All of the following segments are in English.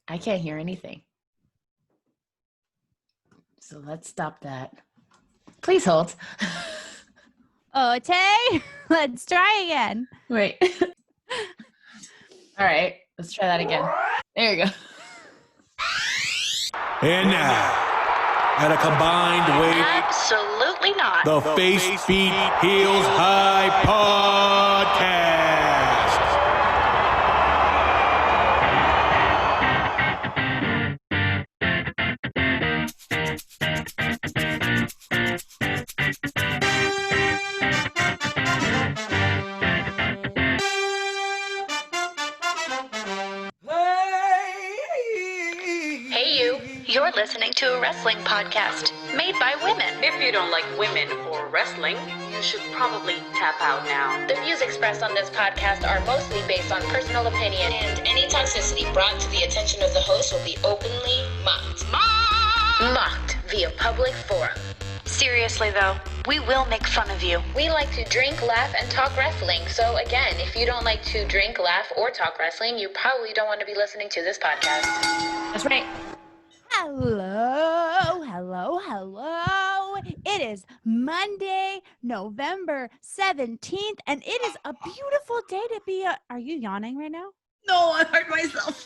I can't hear anything. So let's stop that. Please hold. Okay, let's try again. Wait. All right, let's try that again. There you go. And now, at a combined weight, Absolutely not. the Face Beat Heels High Podcast. Hey, you're listening to a wrestling podcast made by women. If you don't like women or wrestling, you should probably tap out now. The views expressed on this podcast are mostly based on personal opinion, and any toxicity brought to the attention of the host will be openly mocked. Mocked via public forum. Seriously though, we will make fun of you. We like to drink, laugh, and talk wrestling. So again, if you don't like to drink, laugh, or talk wrestling, you probably don't want to be listening to this podcast. That's right. Hello. It is Monday, November 17th, and it is a beautiful day to be Are you yawning right now? No, I hurt myself.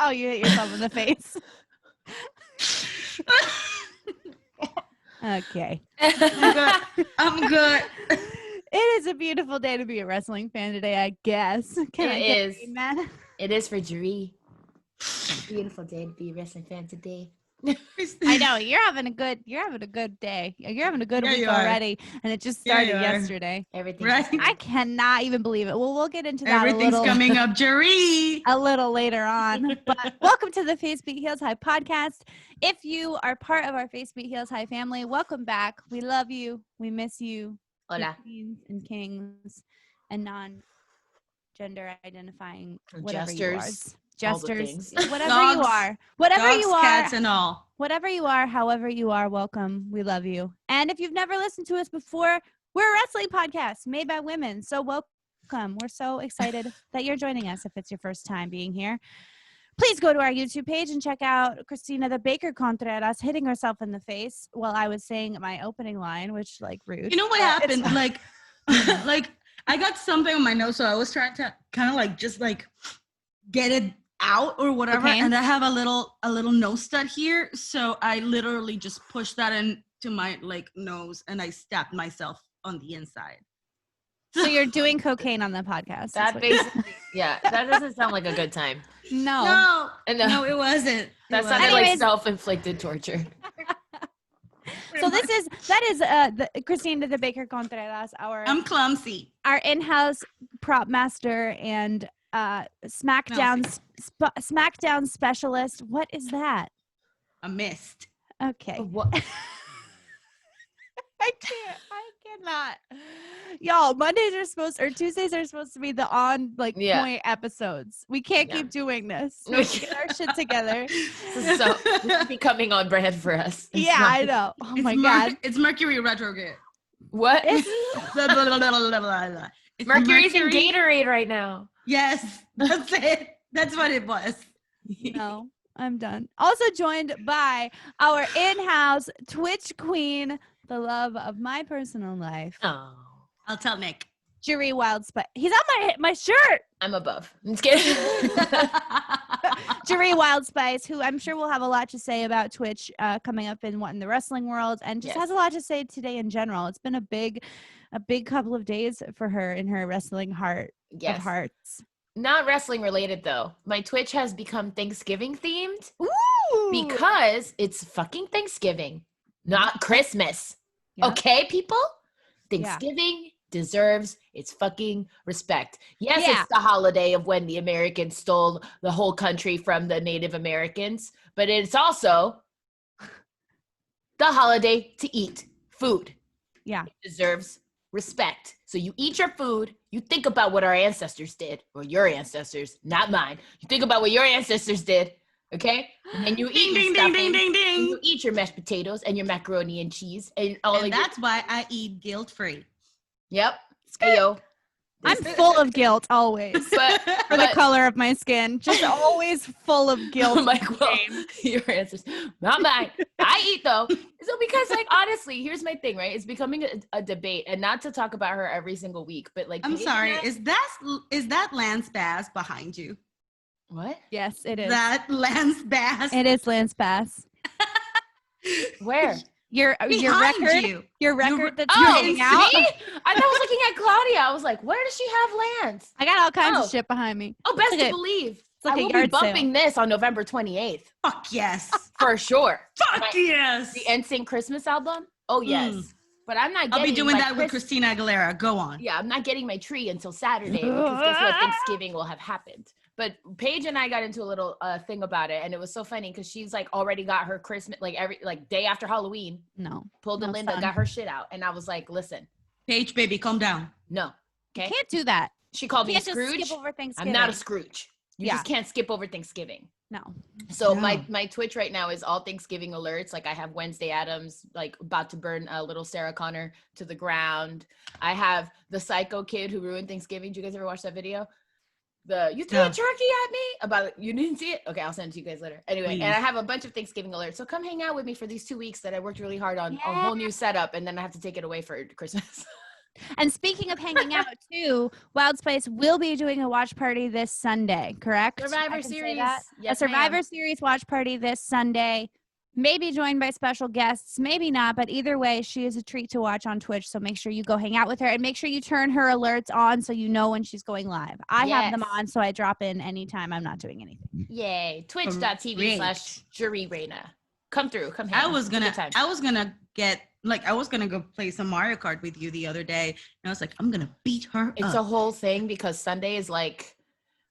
Oh, you hit yourself in the face. Okay. I'm good. It is a beautiful day to be a wrestling fan today, I guess. It is for Jeree. Beautiful day to be a wrestling fan today. I know you're having a good day. You're having a good week already, and it just started yesterday. Everything. Right? I cannot even believe it. Well, we'll get into that Everything's coming up, Jeree. a little later on. But welcome to the Face Beat Heels High podcast. If you are part of our Face Beat Heels High family, welcome back. We love you. We miss you. Hola. Queens and kings and non-gender identifying whatever Jesters. Jesters, whatever Dogs, you are, whatever Dogs, you are, cats, and all. whatever you are, however you are, welcome. We love you. And if you've never listened to us before, we're a wrestling podcast made by women. So welcome. We're so excited that you're joining us if it's your first time being here. Please go to our YouTube page and check out Christina the Baker Contreras hitting herself in the face while I was saying my opening line, which rude. You know what happened? Like I got something on my nose, so I was trying to kind of just get it out or whatever, okay. And I have a little nose stud here, so I literally just pushed that into my nose, and I stabbed myself on the inside. So you're doing cocaine on the podcast. That basically, yeah, that doesn't sound like a good time. No, No, it wasn't. That sounded like self-inflicted torture. So that is the Christina the Baker Contreras, I'm clumsy. our in-house prop master and SmackDown specialist. What is that? A mist. Okay. What? I cannot. Y'all, Tuesdays are supposed to be the point episodes. We can't keep doing this. We get our shit together. This is becoming on brand for us. I know. Oh my God. It's Mercury retrograde. What? It's Mercury's in Gatorade right now. Yes, that's it. That's what it was. No, I'm done. Also joined by our in-house Twitch queen, the love of my personal life. Oh. I'll tell Nick. Jeree Wildspice. He's on my shirt. I'm above. I'm just kidding. Jeree Wildspice, who I'm sure will have a lot to say about Twitch coming up in the wrestling world, and just has a lot to say today in general. It's been a big couple of days for her in her wrestling heart of hearts. Not wrestling related though. My Twitch has become Thanksgiving themed. Ooh. Because it's fucking Thanksgiving, not Christmas. Yeah. Okay, people? Thanksgiving deserves its fucking respect. Yes, it's the holiday of when the Americans stole the whole country from the Native Americans, but it's also the holiday to eat food. Yeah. It deserves respect. So you eat your food, you think about what our ancestors did, or your ancestors, not mine. You think about what your ancestors did, okay? And then you eat your stuffing, and you eat your mashed potatoes and your macaroni and cheese. And that's why I eat guilt-free. Yep. Hey, yo. I'm full of guilt always for the color of my skin. Just always full of guilt. I'm like, well, your answers, not mine. I eat though. So because like, honestly, here's my thing, right? It's becoming a debate, and not to talk about her every single week, but like, I'm sorry. Is that Lance Bass behind you? What? Yes, it is. That Lance Bass. It is Lance Bass. Where? Your record. Your record that's hanging out. Me? I was looking at Claudia. I was like, where does she have Lance? I got all kinds of shit behind me. Oh, best to believe. It's like I will a yard be bumping this on November 28th. Fuck yes. For sure. Fuck yes. The NSYNC Christmas album? Oh, yes. But I'm not getting I'll be doing that with Christina Aguilera. Go on. Yeah, I'm not getting my tree until Saturday because guess what? Thanksgiving will have happened. But Paige and I got into a little thing about it, and it was so funny because she's like already got her Christmas, like every day after Halloween. Pulled a Linda, got her shit out, and I was like, listen, Paige, baby, calm down. No, okay, you can't do that. She called me a Scrooge. Just skip over Thanksgiving. I'm not a Scrooge. You just can't skip over Thanksgiving. No. So my Twitch right now is all Thanksgiving alerts. Like I have Wednesday Addams, like about to burn little Sarah Connor to the ground. I have the psycho kid who ruined Thanksgiving. Did you guys ever watch that video? You threw a turkey at me? About you didn't see it? Okay, I'll send it to you guys later. Anyway, and I have a bunch of Thanksgiving alerts. So come hang out with me for these 2 weeks that I worked really hard on a whole new setup, and then I have to take it away for Christmas. And speaking of hanging out too, Wild Spice will be doing a watch party this Sunday, correct? Survivor Series. Yes, a Survivor Series watch party this Sunday. Maybe joined by special guests, maybe not, but either way, she is a treat to watch on Twitch. So make sure you go hang out with her and make sure you turn her alerts on so you know when she's going live. I have them on, so I drop in anytime I'm not doing anything. Yay. Twitch.tv/JuryReina. Come through. Come hang. I was gonna go play some Mario Kart with you the other day. And I was like, I'm gonna beat her up. It's a whole thing because Sunday is like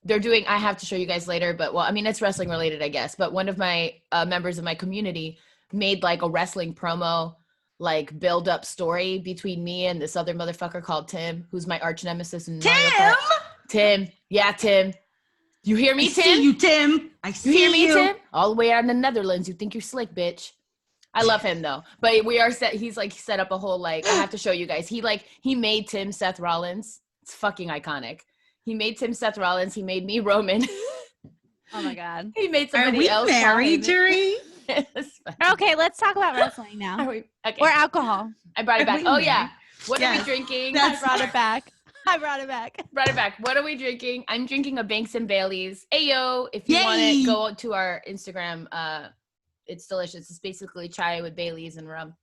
they're doing, I have to show you guys later, but well, I mean, it's wrestling related, I guess. But one of my members of my community made like a wrestling promo, like build up story between me and this other motherfucker called Tim, who's my arch nemesis in Mario Kart. Tim. Yeah, Tim. You hear me, Tim? I see you, Tim. I see you. Hear me, Tim? All the way out in the Netherlands. You think you're slick, bitch. I love him though. But we are set. He's like set up a whole, like, I have to show you guys. He made Tim Seth Rollins. It's fucking iconic. He made Tim Seth Rollins. He made me Roman. Oh my God. He made somebody else. Are we married, Jury? Okay, let's talk about wrestling now. Okay. Or alcohol. I brought it back. Oh yeah. What are we drinking? I brought it back. Brought it back. What are we drinking? I'm drinking a Banks and Bailey's. Ayo, if you want it, go to our Instagram. It's delicious. It's basically chai with Bailey's and rum.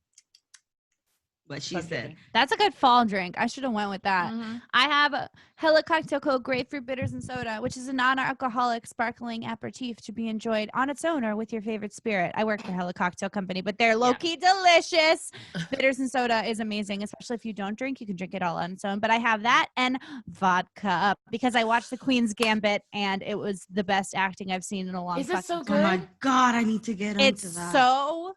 What she said. That's a good fall drink. I should have went with that. Mm-hmm. I have a Hella Cocktail Co. Grapefruit Bitters and Soda, which is a non-alcoholic sparkling aperitif to be enjoyed on its own or with your favorite spirit. I work for Hella Cocktail Company, but they're low-key delicious. Bitters and Soda is amazing, especially if you don't drink. You can drink it all on its own. But I have that and vodka because I watched The Queen's Gambit, and it was the best acting I've seen in a long time. Is it so good? Oh my God, I need to get into that. It's so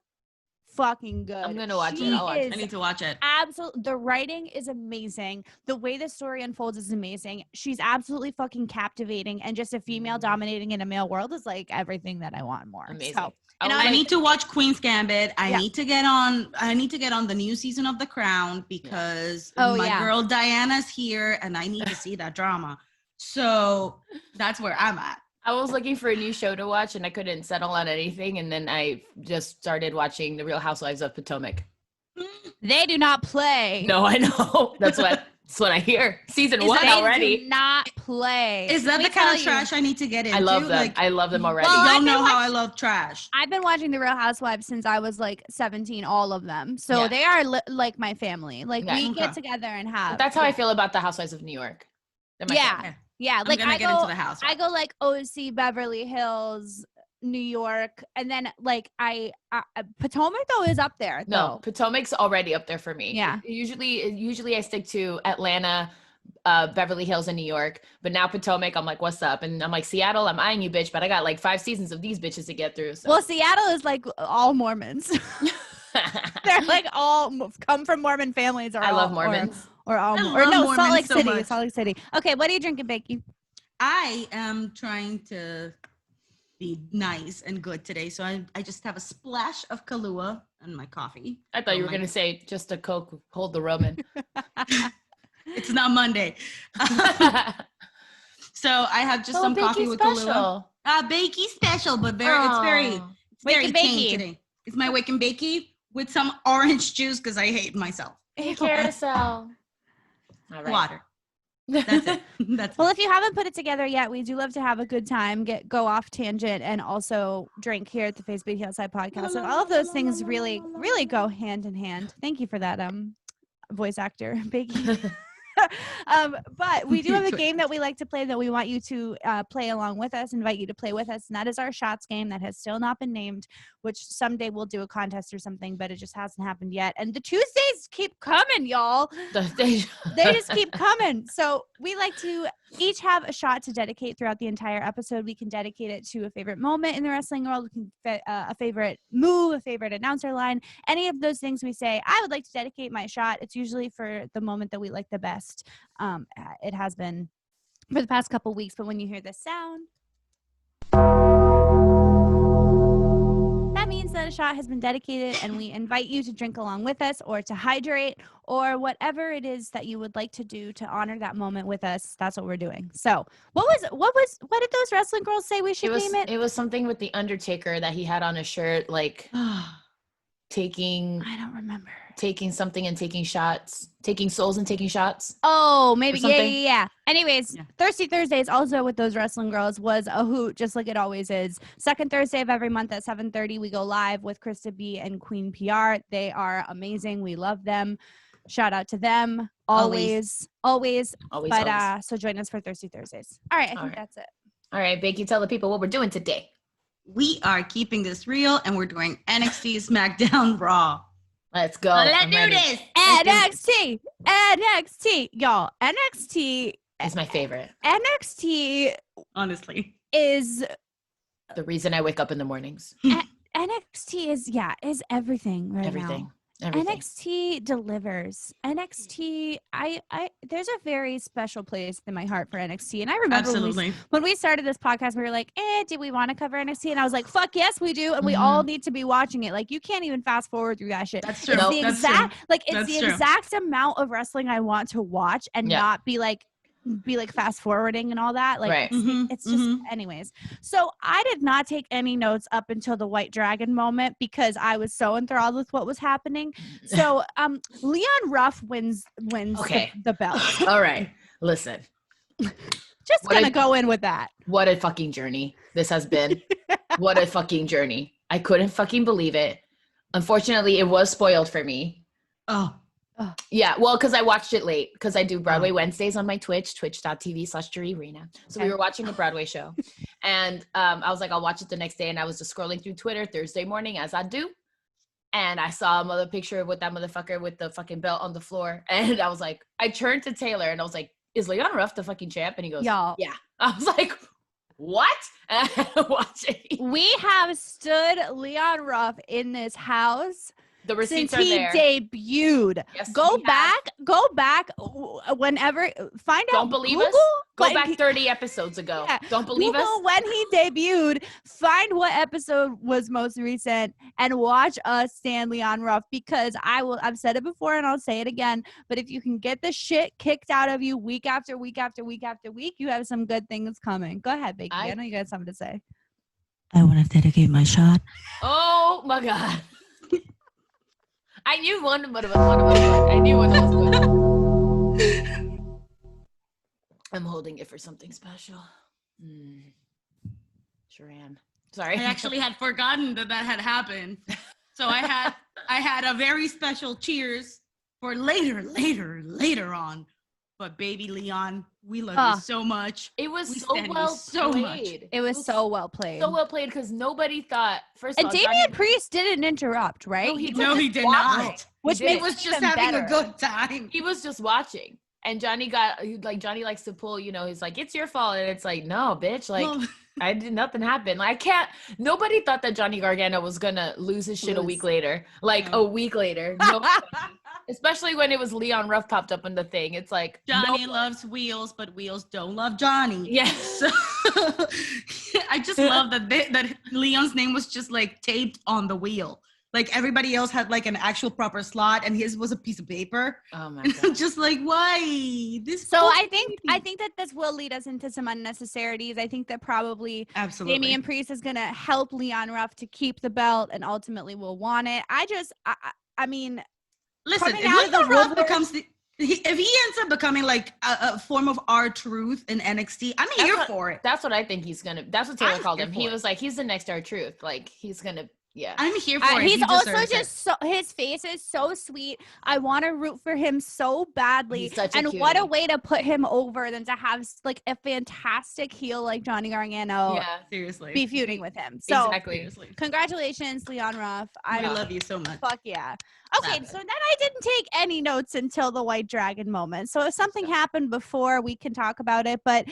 fucking good. I'm gonna watch it. I need to watch it. Absolutely. The writing is amazing. The way the story unfolds is amazing. She's absolutely fucking captivating, and just a female dominating in a male world is like everything that I want more. Amazing. So, I need to watch Queen's Gambit. I need to get on the new season of The Crown because my girl Diana's here and I need to see that drama. So that's where I'm at. I was looking for a new show to watch and I couldn't settle on anything. And then I just started watching The Real Housewives of Potomac. They do not play. No, I know. That's what I hear. Season 1 already. Do not play. Is that the kind of trash I need to get into? I love them. I love them already. Well, y'all know how I love trash. I've been watching The Real Housewives since I was like 17, all of them. So they are like my family. Like we get together and have. But that's how I feel about the Housewives of New York. Yeah, like I go into the house. I go like OC, Beverly Hills, New York, and then like I Potomac though is up there. No, Potomac's already up there for me. Yeah. Usually I stick to Atlanta, Beverly Hills, and New York. But now Potomac, I'm like, what's up? And I'm like, Seattle, I'm eyeing you, bitch. But I got like 5 seasons of these bitches to get through. So. Well, Seattle is like all Mormons. They're like all come from Mormon families. I love Mormons. Salt Lake City. Salt Lake City. Okay, what are you drinking, Becky? I am trying to be nice and good today, so I just have a splash of Kahlua in my coffee. I thought you were gonna say just a Coke, hold the Roman. It's not Monday. So I have just some coffee with Kahlua. Bakey special, but it's very tame today. It's my wake and bakey with some orange juice because I hate myself. Carousel. All right. Water. That's it. That's well, if you haven't put it together yet, we do love to have a good time, go off tangent, and also drink here at the Face Beauty Outside podcast. And all of those things really, really go hand in hand. Thank you for that, voice actor, Bakey. But we do have a game that we like to play that we want you to play along with us, invite you to play with us, and that is our shots game that has still not been named, which someday we'll do a contest or something, but it just hasn't happened yet. And the Tuesdays keep coming, y'all. They just keep coming. So we like to each have a shot to dedicate throughout the entire episode. We can dedicate it to a favorite moment in the wrestling world, we can a favorite move, a favorite announcer line, any of those things we say, I would like to dedicate my shot. It's usually for the moment that we like the best. It has been for the past couple weeks, but when you hear this sound, that means that a shot has been dedicated, and we invite you to drink along with us or to hydrate or whatever it is that you would like to do to honor that moment with us. That's what we're doing. So what did those wrestling girls say we should name it? It was something with the Undertaker that he had on a shirt, like I don't remember. Taking something and taking shots. Taking souls and taking shots. Oh, maybe. Yeah. Anyways, Thirsty Thursdays also with those wrestling girls was a hoot, just like it always is. Second Thursday of every month at 7:30, we go live with Krista B and Queen PR. They are amazing. We love them. Shout out to them. Always. But so join us for Thirsty Thursdays. All right. I think that's it. All right, Bakey, tell the people what we're doing today. We are keeping this real, and we're doing NXT, SmackDown, Raw. Let's go. Let's do this. NXT. Y'all, NXT is my favorite. NXT, honestly, is the reason I wake up in the mornings. NXT is everything right now. Everything. NXT delivers. NXT, there's a very special place in my heart for NXT. And I remember when we started this podcast, we were like, do we want to cover NXT? And I was like, fuck yes, we do. And we all need to be watching it. Like, you can't even fast forward through that shit. That's true. It's the exact amount of wrestling I want to watch and not be like fast forwarding and all that. Like, it's just anyways. So I did not take any notes up until the White Dragon moment because I was so enthralled with what was happening. So Leon Ruff wins the belt. All right. Listen. Just gonna go in with that. What a fucking journey this has been. What a fucking journey. I couldn't fucking believe it. Unfortunately, it was spoiled for me. Yeah, well, because I watched it late because I do Broadway Wednesdays on my twitch.tv/JerryRena. So we were watching a Broadway show, and I was like, I'll watch it the next day. And I was just scrolling through Twitter Thursday morning, as I do, and I saw another picture with that motherfucker with the fucking belt on the floor, and I was like, I turned to Taylor and I was like, is Leon Ruff the fucking champ? And he goes, y'all. Yeah. I was like, what? And I'm watching. We have stood Leon Ruff in this house. The receipts since he debuted. Yes, go back whenever, find out. Don't believe Google, us? Go back 30 episodes ago. Yeah. Don't believe Google us? When he debuted, find what episode was most recent and watch us stand Leon Ruff, because I've said it before and I'll say it again, but if you can get the shit kicked out of you week after week after week after week, you have some good things coming. Go ahead, Bakey. I know you got something to say. I want to dedicate my shot. Oh my God. I knew one of them was good. I knew one was good. I'm holding it for something special. Sharan. Sorry. I actually had forgotten that had happened. So I had a very special cheers for later on. But baby Leon, we love you so much. It was so well played. It was so well played. So well played because nobody thought, first of all, Damian Priest didn't interrupt, right? No, he did not. Which he was just having a good time. He was just watching. And Johnny likes to pull, he's like, it's your fault. And it's like, no, bitch. Like, I did nothing happen. Like, nobody thought that Johnny Gargano was going to lose his shit a week later. A week later. Especially when it was Leon Ruff popped up in the thing. It's like, Johnny loves Wheels, but Wheels don't love Johnny. Yes. So, I just love that Leon's name was just like taped on the wheel. Like everybody else had like an actual proper slot, and his was a piece of paper. Oh my And god! I'm just like, why? So I think that this will lead us into some unnecessarities. I think that probably Absolutely. Damian Priest is going to help Leon Ruff to keep the belt and ultimately will want it. I mean, listen, coming if out of the Leon Ruff woodwork- becomes if he ends up becoming like a form of R-Truth in NXT, I'm here for it. That's what I think he's gonna. That's what Taylor I'm called here him. for He it. was like, he's the next R-Truth. Like he's gonna. Yeah. I'm here for it. He's He also deserves just so, his face is so sweet. I want to root for him so badly. He's such a and cutie. what a way to put him over than to have like a fantastic heel like Johnny Gargano Yeah. seriously be feuding with him. So Exactly. Seriously. congratulations, Leon Ruff. I love you so much. Fuck yeah. Okay, Love so then I didn't take any notes until the White Dragon moment. So if something happened before, we can talk about it. But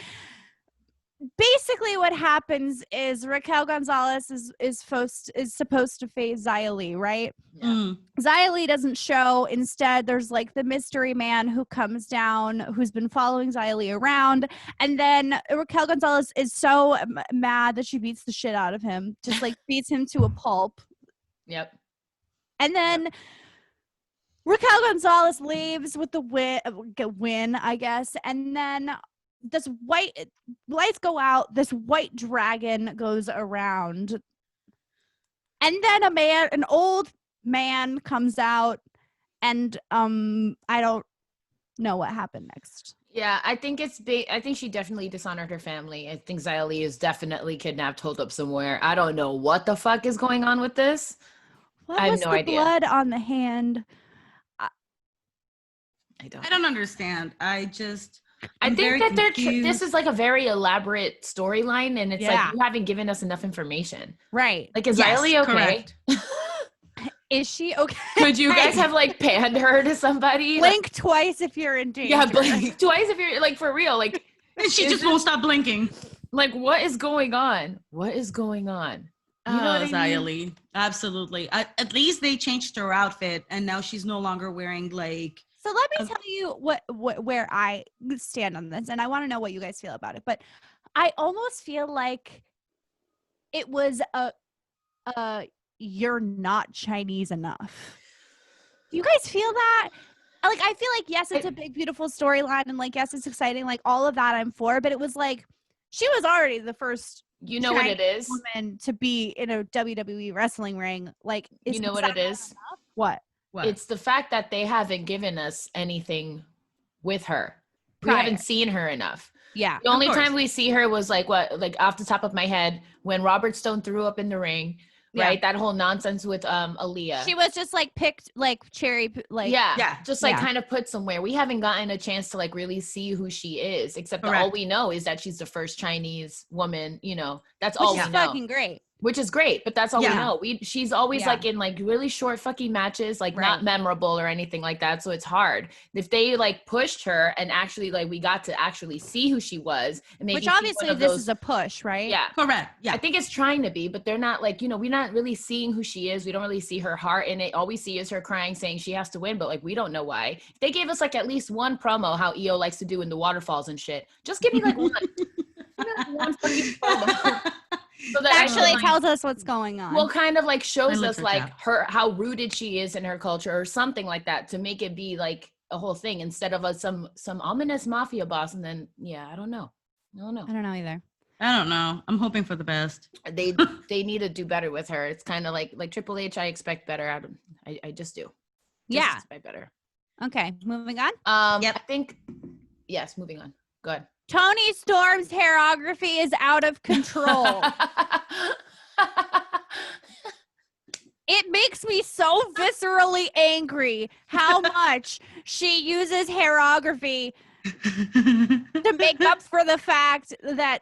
basically what happens is Raquel Gonzalez is supposed to face Xia Li, right? Mm. Xia Li doesn't show. Instead, there's like the mystery man who comes down, who's been following Xia Li around. And then Raquel Gonzalez is so mad that she beats the shit out of him, just like beats him to a pulp. Yep. And then Raquel Gonzalez leaves with the win, I guess. And then this white lights go out. This white dragon goes around. And then an old man comes out. And I don't know what happened next. Yeah, I think it's big. I think she definitely dishonored her family. I think Xia Li is definitely kidnapped, holed up somewhere. I don't know what the fuck is going on with this. What I have was no the idea. blood on the hand? I don't. I don't understand. I think very that confused. this is like a very elaborate storyline, and it's Yeah. like you haven't given us enough information. Right. Like, is Yes, Xia Li okay? correct. Is she okay? Could you guys have like panned her to somebody? Blink twice if you're in danger. Yeah, blink twice if you're like for real. Like, And she Is just it- won't stop blinking. like what is going on? What is going on? You know what I Xia mean? Li. Absolutely. At least they changed her outfit, and now she's no longer wearing like. So let me tell you where I stand on this, and I want to know what you guys feel about it. But I almost feel like it was a you're not Chinese enough. Do you guys feel that? Like, I feel like, yes, it's a big, beautiful storyline, and like, yes, it's exciting. Like, all of that I'm for, but it was like she was already the first. You know what it is? Woman to be in a WWE wrestling ring. Like, You know what it is? What? It's the fact that they haven't given us anything with her. We Prior. haven't seen her enough. Yeah. The only course. time we see her was like off the top of my head when Robert Stone threw up in the ring, Yeah. right? That whole nonsense with Aaliyah. She was just like picked, like cherry, like yeah, just like Yeah. kind of put somewhere. We haven't gotten a chance to like really see who she is, except that all Correct. we know is that she's the first Chinese woman. You know, that's which all is we know. fucking great. Which is great, but that's all Yeah. we know. She's always Yeah. like in like really short fucking matches, like Right. not memorable or anything like that. So it's hard. If they like pushed her and actually like we got to actually see who she was, and maybe Which see one obviously of this those- is a push, right? yeah. Correct. Yeah. I think it's trying to be, but they're not like, you know, we're not really seeing who she is. We don't really see her heart in it. All we see is her crying, saying she has to win, but like we don't know why. If they gave us like at least one promo, how EO likes to do in the waterfalls and shit, just give me like one. Give me, like, one fucking promo. So that I can, Actually like, tells us what's going on. well, kind of like shows I us looked like at her how rooted she is in her culture or something like that to make it be like a whole thing instead of some ominous mafia boss. And then I don't know. I don't know either. I don't know. I'm hoping for the best. They need to do better with her. It's kind of like Triple H. I expect better out of. I just do. Just Yeah. expect better. Okay, moving on. Yep. I think yes. Moving on. Go ahead. Tony Storm's hairography is out of control. It makes me so viscerally angry how much she uses hairography to make up for the fact that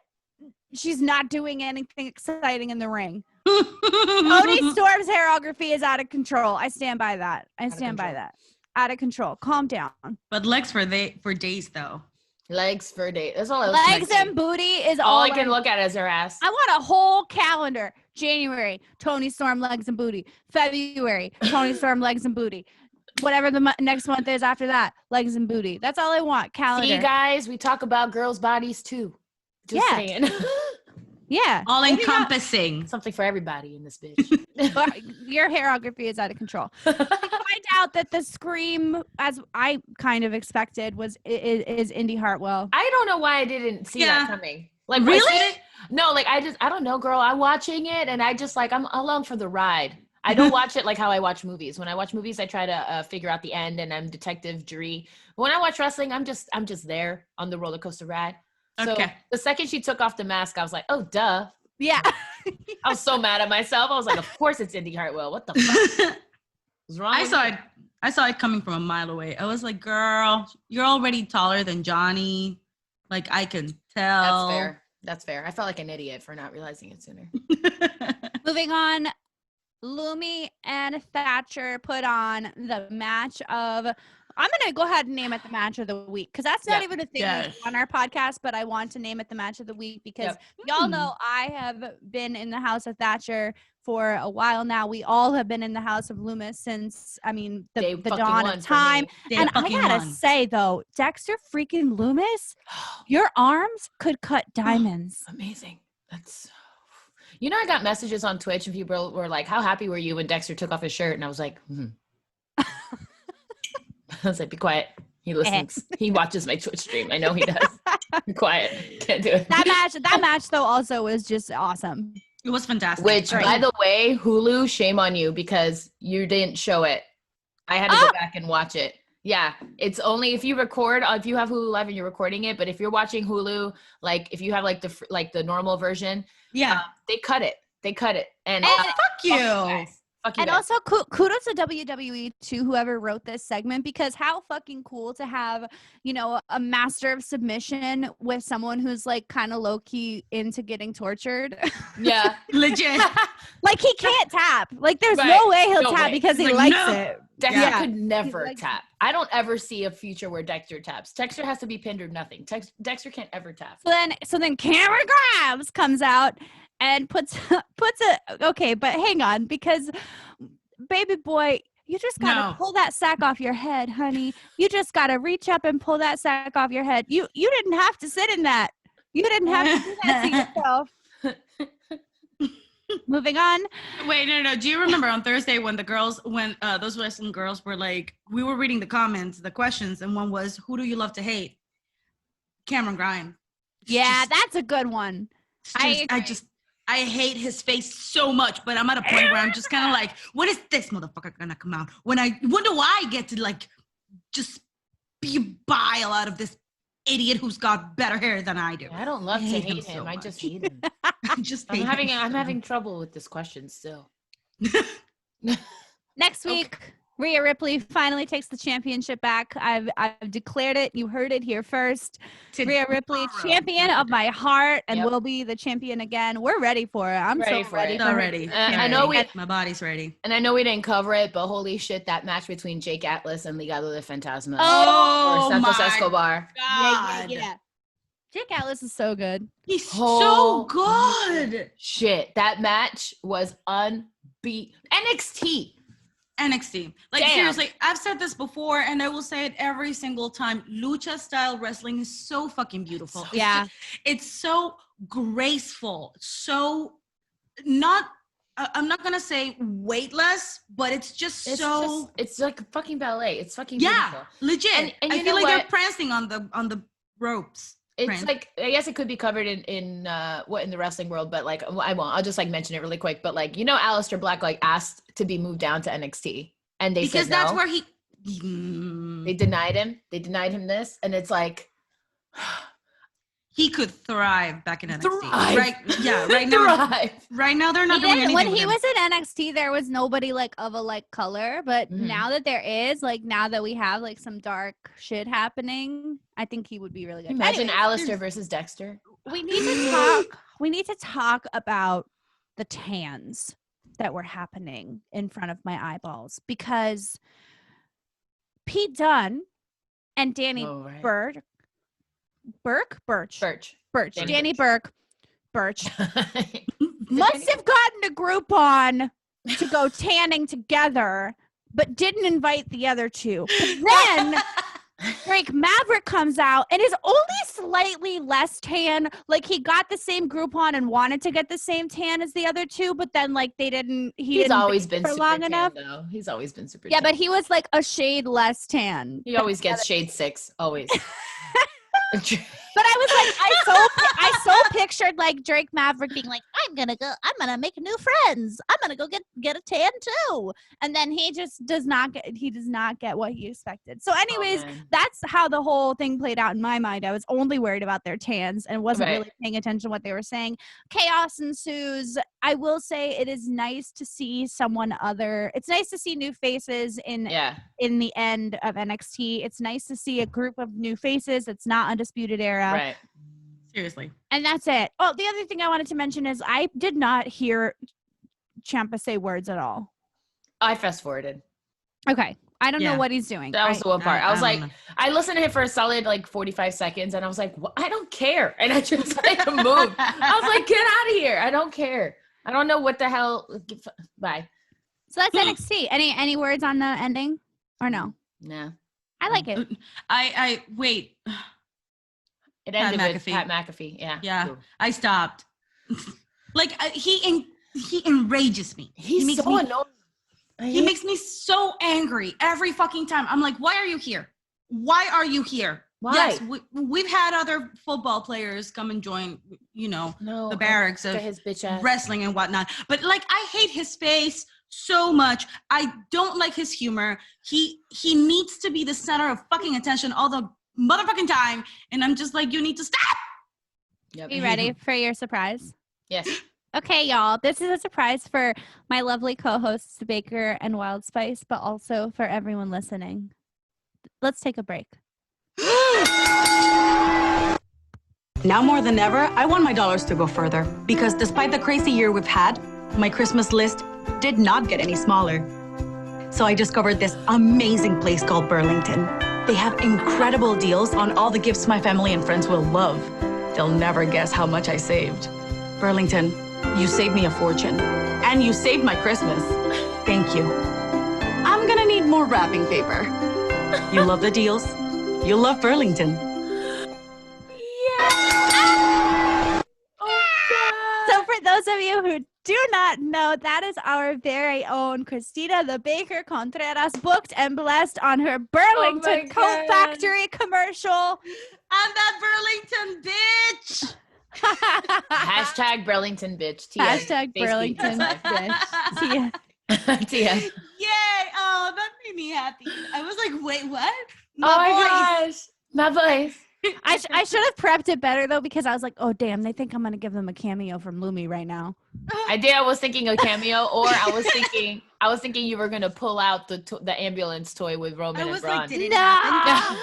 she's not doing anything exciting in the ring. Tony Storm's hairography is out of control. I stand by that. I stand by that. Out of control. Calm down. But legs for days though. Legs for days. That's all I was Legs and booty is all I I can look at is her ass. I want a whole calendar. January, Tony Storm legs and booty. February, Tony Storm legs and booty. Whatever the next month is after that, legs and booty. That's all I want. Calendar. See, guys, we talk about girls' bodies too. Just Yeah. saying. Yeah. All encompassing. Something for everybody in this bitch. Your hairography is out of control. We find out that the scream, as I kind of expected, is Indy Hartwell. I don't know why I didn't see that coming. Like, really? No, like I don't know, girl. I'm watching it and I just like, I'm along for the ride. I don't watch it like how I watch movies. When I watch movies, I try to figure out the end and I'm Detective Dree. When I watch wrestling, I'm just there on the roller coaster ride. So the second she took off the mask, I was like, oh, duh. Yeah. I was so mad at myself. I was like, of course it's Indy Hartwell. What the fuck? What's wrong? I saw it coming from a mile away. I was like, girl, you're already taller than Johnny. Like, I can tell. That's fair. I felt like an idiot for not realizing it sooner. Moving on, Lumi and Thatcher put on the match of, I'm going to go ahead and name it the match of the week because that's not even a thing on our podcast, but I want to name it the match of the week because y'all know I have been in the house of Thatcher for a while now. We all have been in the house of Loomis since, the dawn of time. And I gotta say though, Dexter freaking Loomis, your arms could cut diamonds. Amazing. That's, I got messages on Twitch and people were like, how happy were you when Dexter took off his shirt? And I was like, I was like, be quiet. He listens. He watches my Twitch stream. I know he does. Be quiet. Can't do it. That match though also was just awesome. It was fantastic. Which, by the way, Hulu, shame on you because you didn't show it. I had to go back and watch it. Yeah, it's only if you record, if you have Hulu Live and you're recording it. But if you're watching Hulu, like if you have like the normal version, they cut it. And fuck you. And also kudos to WWE to whoever wrote this segment because how fucking cool to have, a master of submission with someone who's like kind of low key into getting tortured. Yeah, legit. Like he can't tap. Like there's no way he'll tap because he likes it. Dexter could never tap. I don't ever see a future where Dexter taps. Dexter has to be pinned or nothing. Dexter can't ever tap. So then Cameron Grimes comes out and puts a okay, but hang on because baby boy, you just gotta pull that sack off your head, honey. You just gotta reach up and pull that sack off your head. You didn't have to sit in that. You didn't have to do that to yourself. Moving on. Wait, no. Do you remember on Thursday when those wrestling girls were like, we were reading the comments, the questions, and one was, who do you love to hate? Cameron Grimes. Yeah, that's a good one. I hate his face so much, but I'm at a point where I'm just kind of like, when is this motherfucker gonna come out? When do I get to like just be bile out of this idiot who's got better hair than I do? I don't love to hate him. So I just hate him. I'm having trouble with this question still. Next week, Rhea Ripley finally takes the championship back. I've declared it. You heard it here first. Rhea Ripley, champion of my heart, and will be the champion again. We're ready for it. I'm ready for it. Already. I know my body's ready. And I know we didn't cover it, but holy shit, that match between Jake Atlas and Legado de Fantasma. Oh, Santos Escobar. God. Yeah. Jake Atlas is so good. He's so good. Shit, that match was unbeat. NXT. Like, seriously, I've said this before and I will say it every single time. Lucha style wrestling is so fucking beautiful. It's so graceful. So I'm not going to say weightless, but it's just it's like fucking ballet. It's fucking beautiful. Legit. And I feel like they're prancing on the ropes. It's like, I guess it could be covered in the wrestling world, but like I won't. I'll just like mention it really quick. But like, Aleister Black like asked to be moved down to NXT, and they said no. Because that's where they denied him. They denied him this, and it's like he could thrive back in NXT. Right now. Right now they're not doing anything. When he was in NXT, there was nobody like of a like color, but now that there is, like now that we have like some dark shit happening, I think he would be really good. Imagine Aleister versus Dexter. We need to talk about the tans that were happening in front of my eyeballs because Pete Dunne and Danny Birch. Danny Burke Birch must have gotten a Groupon to go tanning together, but didn't invite the other two. But then Drake Maverick comes out and is only slightly less tan. Like he got the same Groupon and wanted to get the same tan as the other two, but then like they didn't. He's always been for super long tan, enough. though. He's always been super. Yeah, tan. but he was like a shade less tan. He always gets shade 6. Always. But I was like, I so pictured like Drake Maverick being like, I'm gonna make new friends. I'm gonna go get a tan too. And then he just does not get what he expected. So anyways, that's how the whole thing played out in my mind. I was only worried about their tans and wasn't really paying attention to what they were saying. Chaos ensues. I will say it is nice to see it's nice to see new faces in the end of NXT. It's nice to see a group of new faces that's not Undisputed Era. Right. Seriously. And that's it. Oh, the other thing I wanted to mention is I did not hear Ciampa say words at all. I fast forwarded. Okay. I don't know what he's doing. That was the one part. I was like, I listened to him for a solid like 45 seconds and I was like, I don't care. And I just like moved. I was like, get out of here. I don't care. I don't know what the hell. Bye. So that's NXT. Any words on the ending or no? No. I like it. I wait. It ended with Pat McAfee. Yeah. Yeah. I stopped. Like he enrages me. He makes me annoying. He makes me so angry every fucking time. I'm like, why are you here? Why are you here? Why? Yes, we've had other football players come and join, the barracks of his bitch ass. Wrestling and whatnot. But like, I hate his face so much. I don't like his humor. He needs to be the center of fucking attention all the motherfucking time. And I'm just like, you need to stop. Yep. Are you ready for your surprise? Yes. Okay, y'all. This is a surprise for my lovely co-hosts, Baker and Wild Spice, but also for everyone listening. Let's take a break. Now more than ever, I want my dollars to go further because despite the crazy year we've had, my Christmas list did not get any smaller. So I discovered this amazing place called Burlington. They have incredible deals on all the gifts my family and friends will love. They'll never guess how much I saved. Burlington, you saved me a fortune. And you saved my Christmas. Thank you. I'm gonna need more wrapping paper. You love the deals. You love Burlington. Yeah. So for those of you who do not know, that is our very own Christina the Baker Contreras, booked and blessed on her Burlington Coat Factory commercial. I'm that Burlington bitch. Hashtag Burlington bitch. TM. Hashtag Burlington bitch. TM. Yay. Oh, that made me happy. I was like, wait, what? My gosh. My voice. I should have prepped it better though, because I was like, oh damn, they think I'm gonna give them a cameo from Lumi right now. I was thinking a cameo, or I was thinking you were gonna pull out the ambulance toy with Roman and Braun. Like, did it happen?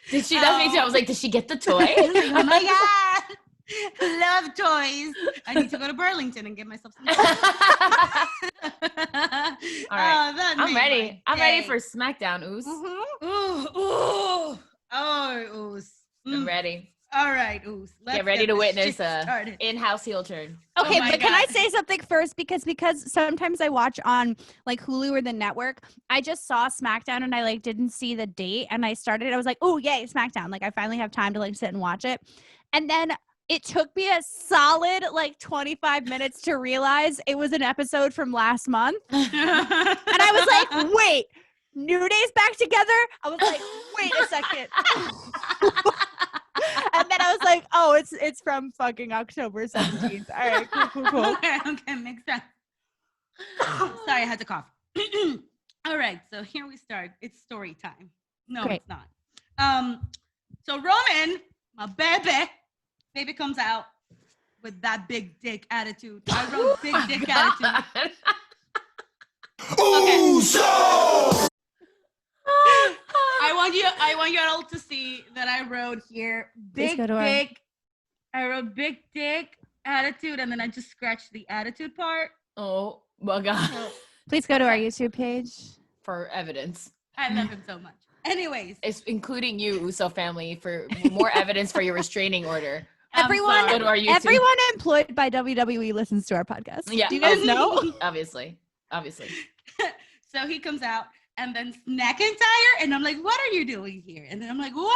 Did she? That's me too. I was like, did she get the toy? Oh my god. Love toys. I need to go to Burlington and get myself some toys. All right. I'm ready. I'm ready for SmackDown, Oos. Mm-hmm. Ooh. Oh, Oos. I'm ready. All right, Oos. Get ready to witness in-house heel turn. Okay, but can I say something first? Because sometimes I watch on like Hulu or the network. I just saw SmackDown and I like didn't see the date, and I was like, oh yay, SmackDown. Like I finally have time to like sit and watch it. And then it took me a solid like 25 minutes to realize it was an episode from last month. And I was like, wait, New Day's back together? I was like, wait a second. And then I was like, oh, it's from fucking October 17th. All right, cool. Okay, makes sense. Sorry, I had to cough. All right, so here we start. It's story time. No, Great. It's not. So Roman, my baby comes out with that big dick attitude. I wrote big dick attitude. Okay. I want you all to see that I wrote here big dick. I wrote big dick attitude, and then I just scratched the attitude part. Oh my god! Please go to our YouTube page for evidence. I love him so much. Anyways, it's including you, Uso family, for more evidence for your restraining order. Everyone employed by WWE listens to our podcast. Yeah, do you guys know? Obviously. So he comes out, and then McIntyre, and I'm like, what are you doing here? And then I'm like, what?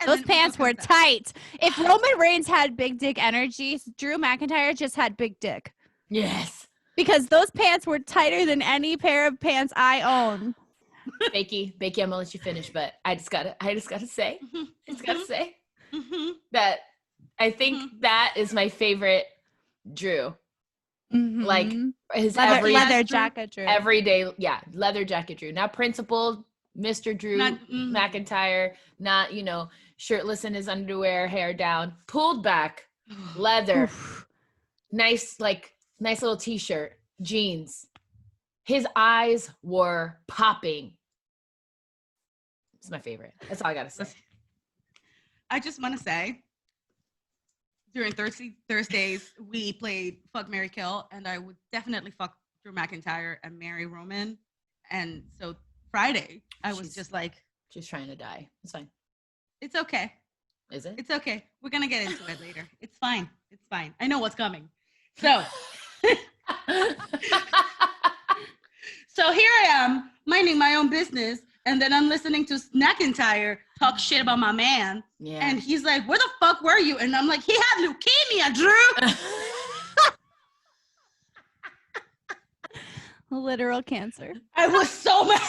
And Those pants were tight. If Roman Reigns had big dick energy, Drew McIntyre just had big dick. Yes. Because those pants were tighter than any pair of pants I own. Becky, I'm gonna let you finish, but I just gotta say that I think that is my favorite Drew. Mm-hmm. Like his leather jacket Drew. Every day, leather jacket Drew. Not principled Mr. Drew McIntyre, not, shirtless in his underwear, hair down, pulled back, leather, nice little t-shirt, jeans. His eyes were popping. It's my favorite. That's all I gotta say. I just want to say, during Thursdays, we played Fuck, Marry, Kill, and I would definitely fuck Drew McIntyre and marry Roman. And so Friday, I was just like... She's trying to die. It's fine. It's okay. Is it? It's okay. We're going to get into it later. It's fine. It's fine. I know what's coming. So... So here I am, minding my own business, and then I'm listening to McIntyre talk shit about my man. Yeah. And he's like, where the fuck were you? And I'm like, he had leukemia, Drew. Literal cancer. I was so mad.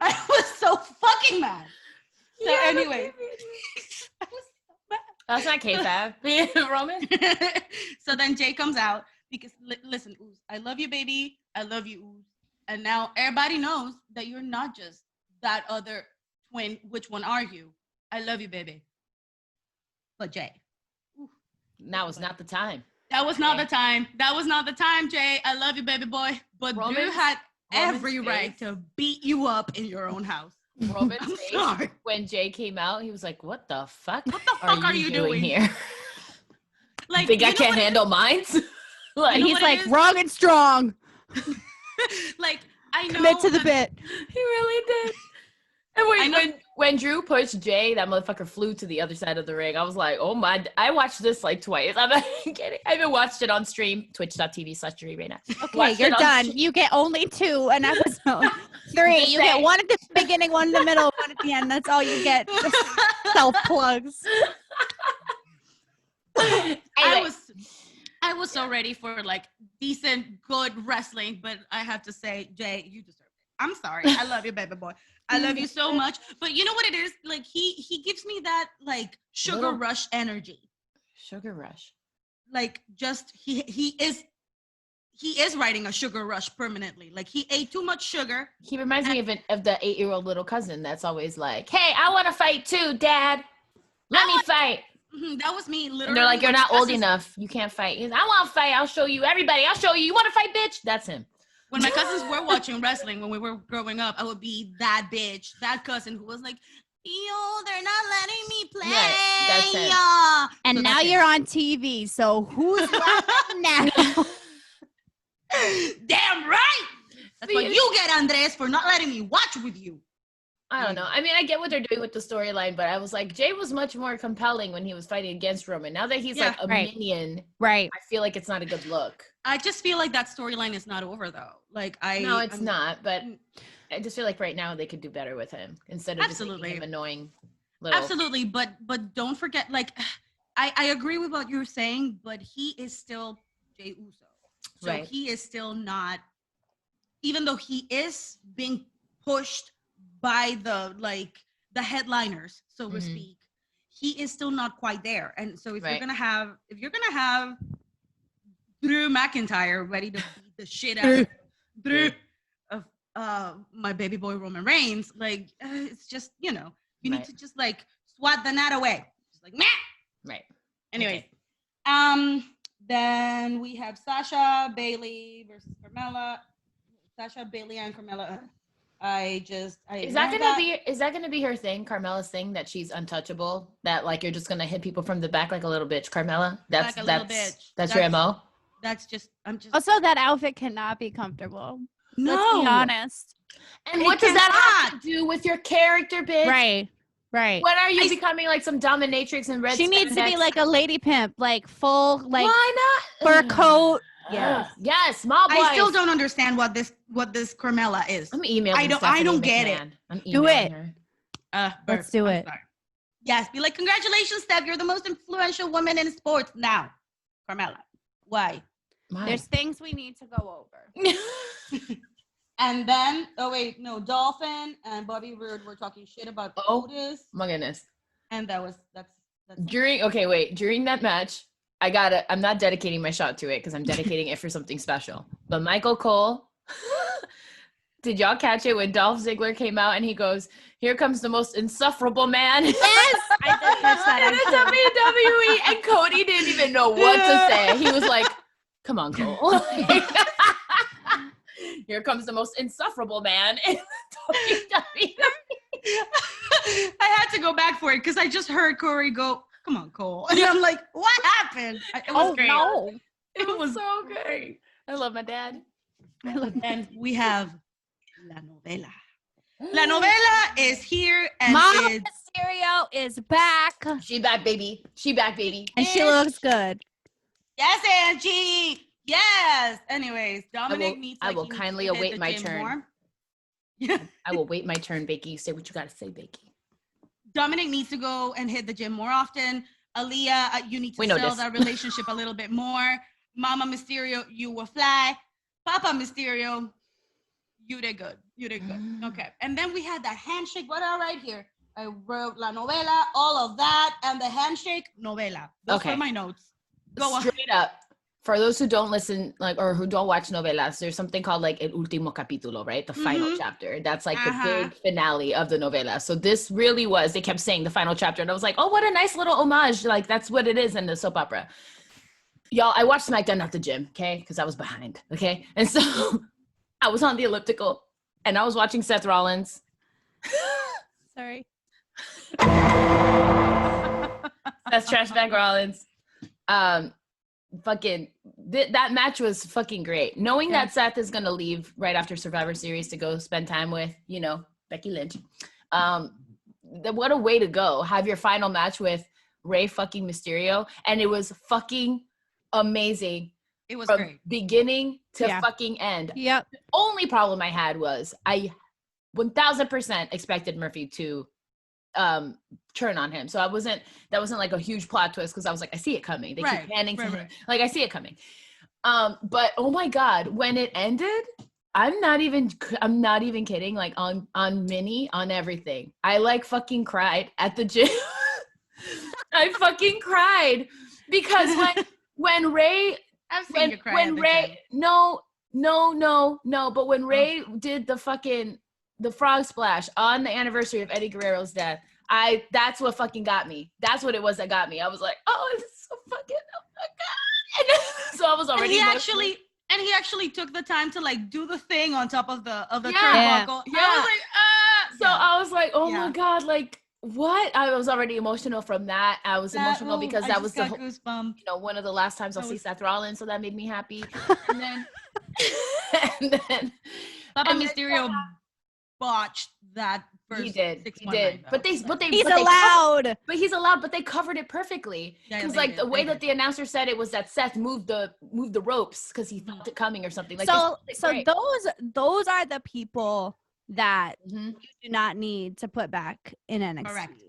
I was so fucking mad. So anyway. I was so mad. That's not K-Fab. Roman. So then Jay comes out because, listen, Ooze, I love you, baby. I love you, Ooze. And now everybody knows that you're not just that other twin. Which one are you? I love you, baby. But Jay. That was not the time. That was not the time. That was not the time, Jay. I love you, baby boy. But Drew had every right to beat you up in your own house. Roman's face, when Jay came out, he was like, what the fuck? What the fuck are you doing here? Like, think I can't handle mines? Like, he's like, wrong and strong. Like, I know. Commit to the bit. He really did. And when Drew pushed Jay, that motherfucker flew to the other side of the ring. I was like, oh my, I watched this like twice. I'm not kidding. I haven't watched it on stream, twitch.tv/Drew right now. Okay, you're done. You get only 2 an episode. 3. You get one at the beginning, one in the middle, one at the end. That's all you get. Self plugs. Anyway. I was so ready for like decent, good wrestling, but I have to say, Jay, you deserve it. I'm sorry. I love you, baby boy. I love you so much. But you know what it is? Like he gives me that like sugar rush energy. Sugar rush. Like just he is riding a sugar rush permanently. Like he ate too much sugar. He reminds me of the 8-year-old little cousin that's always like, hey, I want to fight too, Dad. Let me fight. That was me, literally. And they're like, you're not old enough. You can't fight. He's like, I want to fight. I'll show you. Everybody, I'll show you. You want to fight, bitch? That's him. When my cousins were watching wrestling when we were growing up, I would be that bitch, that cousin who was like, yo, they're not letting me play. Right, that's him. And so now you're on TV, so who's laughing now? Damn right. That's what you get, Andres, for not letting me watch with you. I don't know. I mean, I get what they're doing with the storyline, but I was like, Jay was much more compelling when he was fighting against Roman. Now that he's like a minion, right? I feel like it's not a good look. I just feel like that storyline is not over, though. Like no, it's not. But I just feel like right now they could do better with him instead of just making him annoying. Absolutely, but don't forget, like, I agree with what you're saying, but he is still Jey Uso, so he is still not, even though he is being pushed by the headliners, so to speak, he is still not quite there. And so if you're gonna have Drew McIntyre ready to beat the shit out of my baby boy Roman Reigns, like it's just, you need to just like swat the gnat away, just like meh. Right. Anyway, then we have Sasha Bailey versus Carmella. Sasha Bailey and Carmella. Is that gonna be her thing, Carmella's thing, that she's untouchable, that like you're just gonna hit people from the back like a little bitch, Carmella? That's your MO? That's just also that outfit cannot be comfortable. No. Let's be honest. And what does that have to do with your character, bitch? Right. When are you becoming like some dominatrix and red? She needs to be like a lady pimp, like full, like why not fur coat. Yes, small boys. I still don't understand what this what this Carmella is. I'm emailing. I don't get it. I'm Do it. Her. Let's do it. Sorry. Yes, be like, congratulations, Steph. You're the most influential woman in sports now. Carmella. Why? There's things we need to go over. And then, Dolphin and Bobby Roode were talking shit about Otis. My goodness. And that's during that match, I'm not dedicating my shot to it because I'm dedicating it for something special. But Michael Cole, did y'all catch it when Dolph Ziggler came out and he goes, "Here comes the most insufferable man." Yes, I did catch that. In the WWE, and Cody didn't even know what to say. He was like, "Come on, Cole." Here comes the most insufferable man in WWE. I had to go back for it because I just heard Corey go, "Come on, Cole." And I'm like, what happened? It was great. No. It was so great. I love my dad. And we have La Novela. La Novela is here and Mama Mysterio is back. She back, baby. She back, baby. And she looks good. Yes, Angie. Yes. Anyways, Dominic needs. I will kindly await my turn. Yeah. I will wait my turn, Becky. Say what you got to say, Becky. Dominic needs to go and hit the gym more often. Aaliyah, you need to sell that relationship a little bit more. Mama Mysterio, you will fly. Papa Mysterio, you did good. You did good. Okay. And then we had that handshake. What are right here? I wrote La Novela, all of that, and the handshake, Novela. Those were my notes. Go on. Straight up. For those who don't listen, or who don't watch novelas, there's something called El Último Capítulo, right? The final chapter. That's the big finale of the novela. So this really was, they kept saying the final chapter. And I was like, oh, what a nice little homage. That's what it is in the soap opera. Y'all, I watched SmackDown at the gym, okay? Because I was behind, okay? And so I was on the elliptical and I was watching Seth Rollins. Sorry. That's Trash Bag Rollins. That match was fucking great. Knowing that Seth is gonna leave right after Survivor Series to go spend time with, Becky Lynch. What a way to go. Have your final match with Rey fucking Mysterio. And it was fucking amazing. It was from great. Beginning to fucking end. Yep. The only problem I had was I 1000% expected Murphy to turn on him. So that wasn't like a huge plot twist because I was like, I see it coming. They keep panning to him. Like, I see it coming. But oh my God, when it ended, I'm not even kidding. Like on Minnie, on everything. I fucking cried at the gym. I fucking cried because when Ray, I've seen you cry. When Ray, no, but when Ray did the frog splash on the anniversary of Eddie Guerrero's death, that's what fucking got me. That's what it was that got me. I was like, oh, it's so fucking, oh my God. And so I was already And he actually took the time to do the thing on top of the turnbuckle. Yeah. I was like, I was like, oh my God, what? I was already emotional from that. I was emotional because that was one of the last times I'll see Seth Rollins, so that made me happy. And then Papa Mysterio botched that first. He did. Though. But he's allowed. But they covered it perfectly. Because the way that the announcer said it was that Seth moved the ropes because he felt it coming or something. So those are the people that you do not need to put back in NXT. Correct.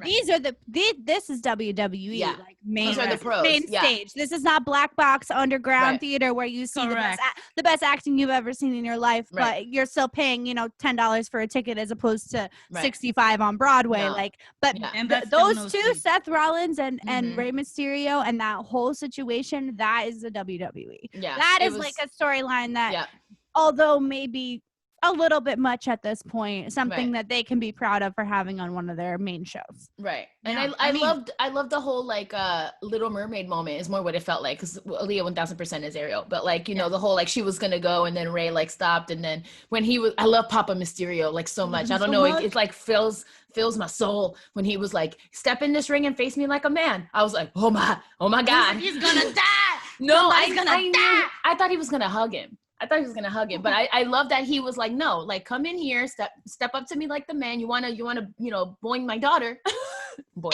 These are this is WWE, these are the pros. Main stage. This is not black box underground theater where you see the best acting you've ever seen in your life, but you're still paying $10 for a ticket as opposed to $65 on Broadway. Those two, Seth Rollins and Rey Mysterio, and that whole situation, that is the WWE. That is a storyline that, although maybe a little bit much at this point, something that they can be proud of for having on one of their main shows. Right. And I loved the whole Little Mermaid moment is more what it felt like, because Aaliyah 1000% is Ariel, but the whole she was gonna go and then Ray stopped, and then when I love Papa Mysterio so much. I don't know, it fills my soul when he was step in this ring and face me like a man. I was like, oh my God, he's gonna die. No, I thought he was gonna hug him. But I love that he was like, no, come in here, step up to me like the man. You wanna, boing my daughter. Boing.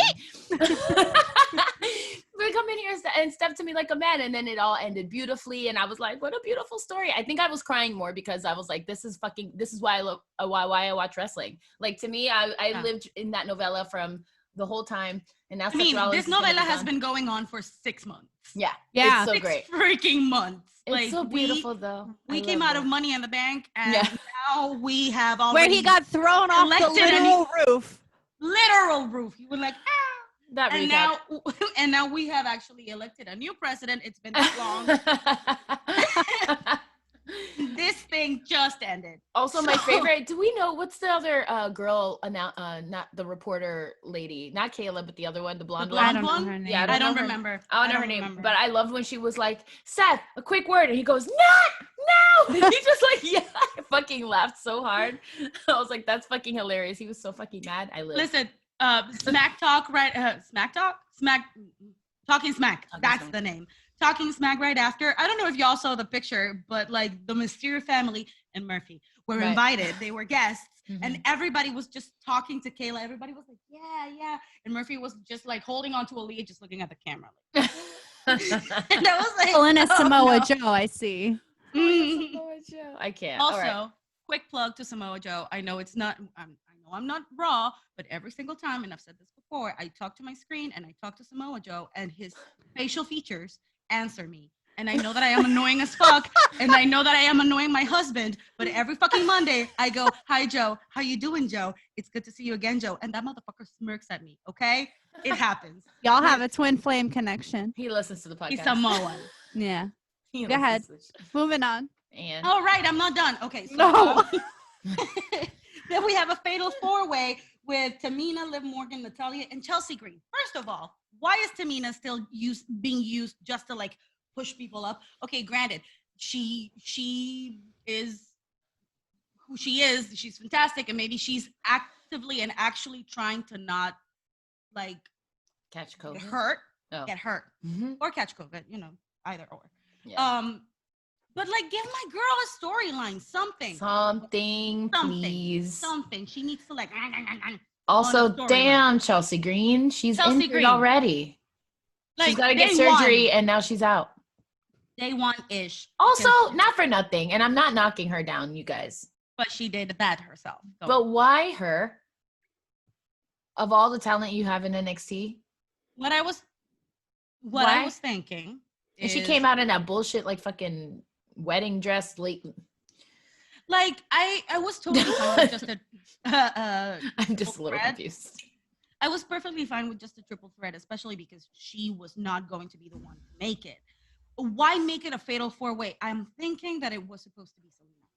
gonna come in here and step to me like a man. And then it all ended beautifully. And I was like, what a beautiful story. I think I was crying more because I was like, this is why I love, why I watch wrestling. Like, to me, I lived in that novella from the whole time. And now this novella has been going on for 6 months. Yeah. Yeah. It's so 6 great. freaking months. It's like, so beautiful, though. We came out of Money in the Bank, and now we have already where he got thrown off the literal roof. Literal roof. He was like, that and recap. now we have actually elected a new president. It's been that long. This thing just ended. Also, my favorite. Do we know what's the other girl? Not the reporter lady, not Kayla, but the other one, the blonde one. I don't know her name. Yeah, I don't remember. I don't know her name, but I loved when she was like, "Seth, a quick word," and he goes, "No!" And he just like, yeah, I fucking laughed so hard. I was like, "That's fucking hilarious." He was so fucking mad. I lived. Listen, Smack Talk, right? Talking Smack. That's the name. Talking Smack right after. I don't know if y'all saw the picture, but like the Mysterious family and Murphy were invited. They were guests, and everybody was just talking to Kayla. Everybody was like, yeah. And Murphy was just like holding on to Aaliyah, just looking at the camera. Like, and I was like, pulling a Samoa Joe, I see. Samoa Joe. I can't. Also, quick plug to Samoa Joe. I know it's not, I know I'm not Raw, but every single time, and I've said this before, I talk to my screen and I talk to Samoa Joe, and his facial features answer me. And I know that I am annoying as fuck, and I know that I am annoying my husband, but every fucking Monday I go, "Hi Joe, how you doing, Joe? It's good to see you again, Joe." And that motherfucker smirks at me, okay? It happens. Y'all have a twin flame connection. He listens to the podcast. He's Samoan. Yeah. Go ahead. Moving on. And all right, I'm not done. Okay. So, no. Then we have a fatal four-way with Tamina, Liv Morgan, Natalya, and Chelsea Green. First of all, why is Tamina still being used just to like push people up? Okay, granted, she is who she is. She's fantastic, and maybe she's actively and actually trying to not like catch COVID, get hurt, or catch COVID. You know, either or. Yeah. But like, give my girl a storyline, something, please. Something. She needs to like. Also, damn, Chelsea Green. She's injured already. Like, she's got to get surgery, and now she's out. Day one-ish. Also, not for nothing, and I'm not knocking her down, you guys. But she did that herself. So. But why her? Of all the talent you have in NXT? What I was thinking. And she came out in that bullshit, like, fucking wedding dress late. Like, I was totally fine with just I'm just a little confused. I was perfectly fine with just a triple threat, especially because she was not going to be the one to make it. Why make it a fatal four-way? I'm thinking that it was supposed to be Selena.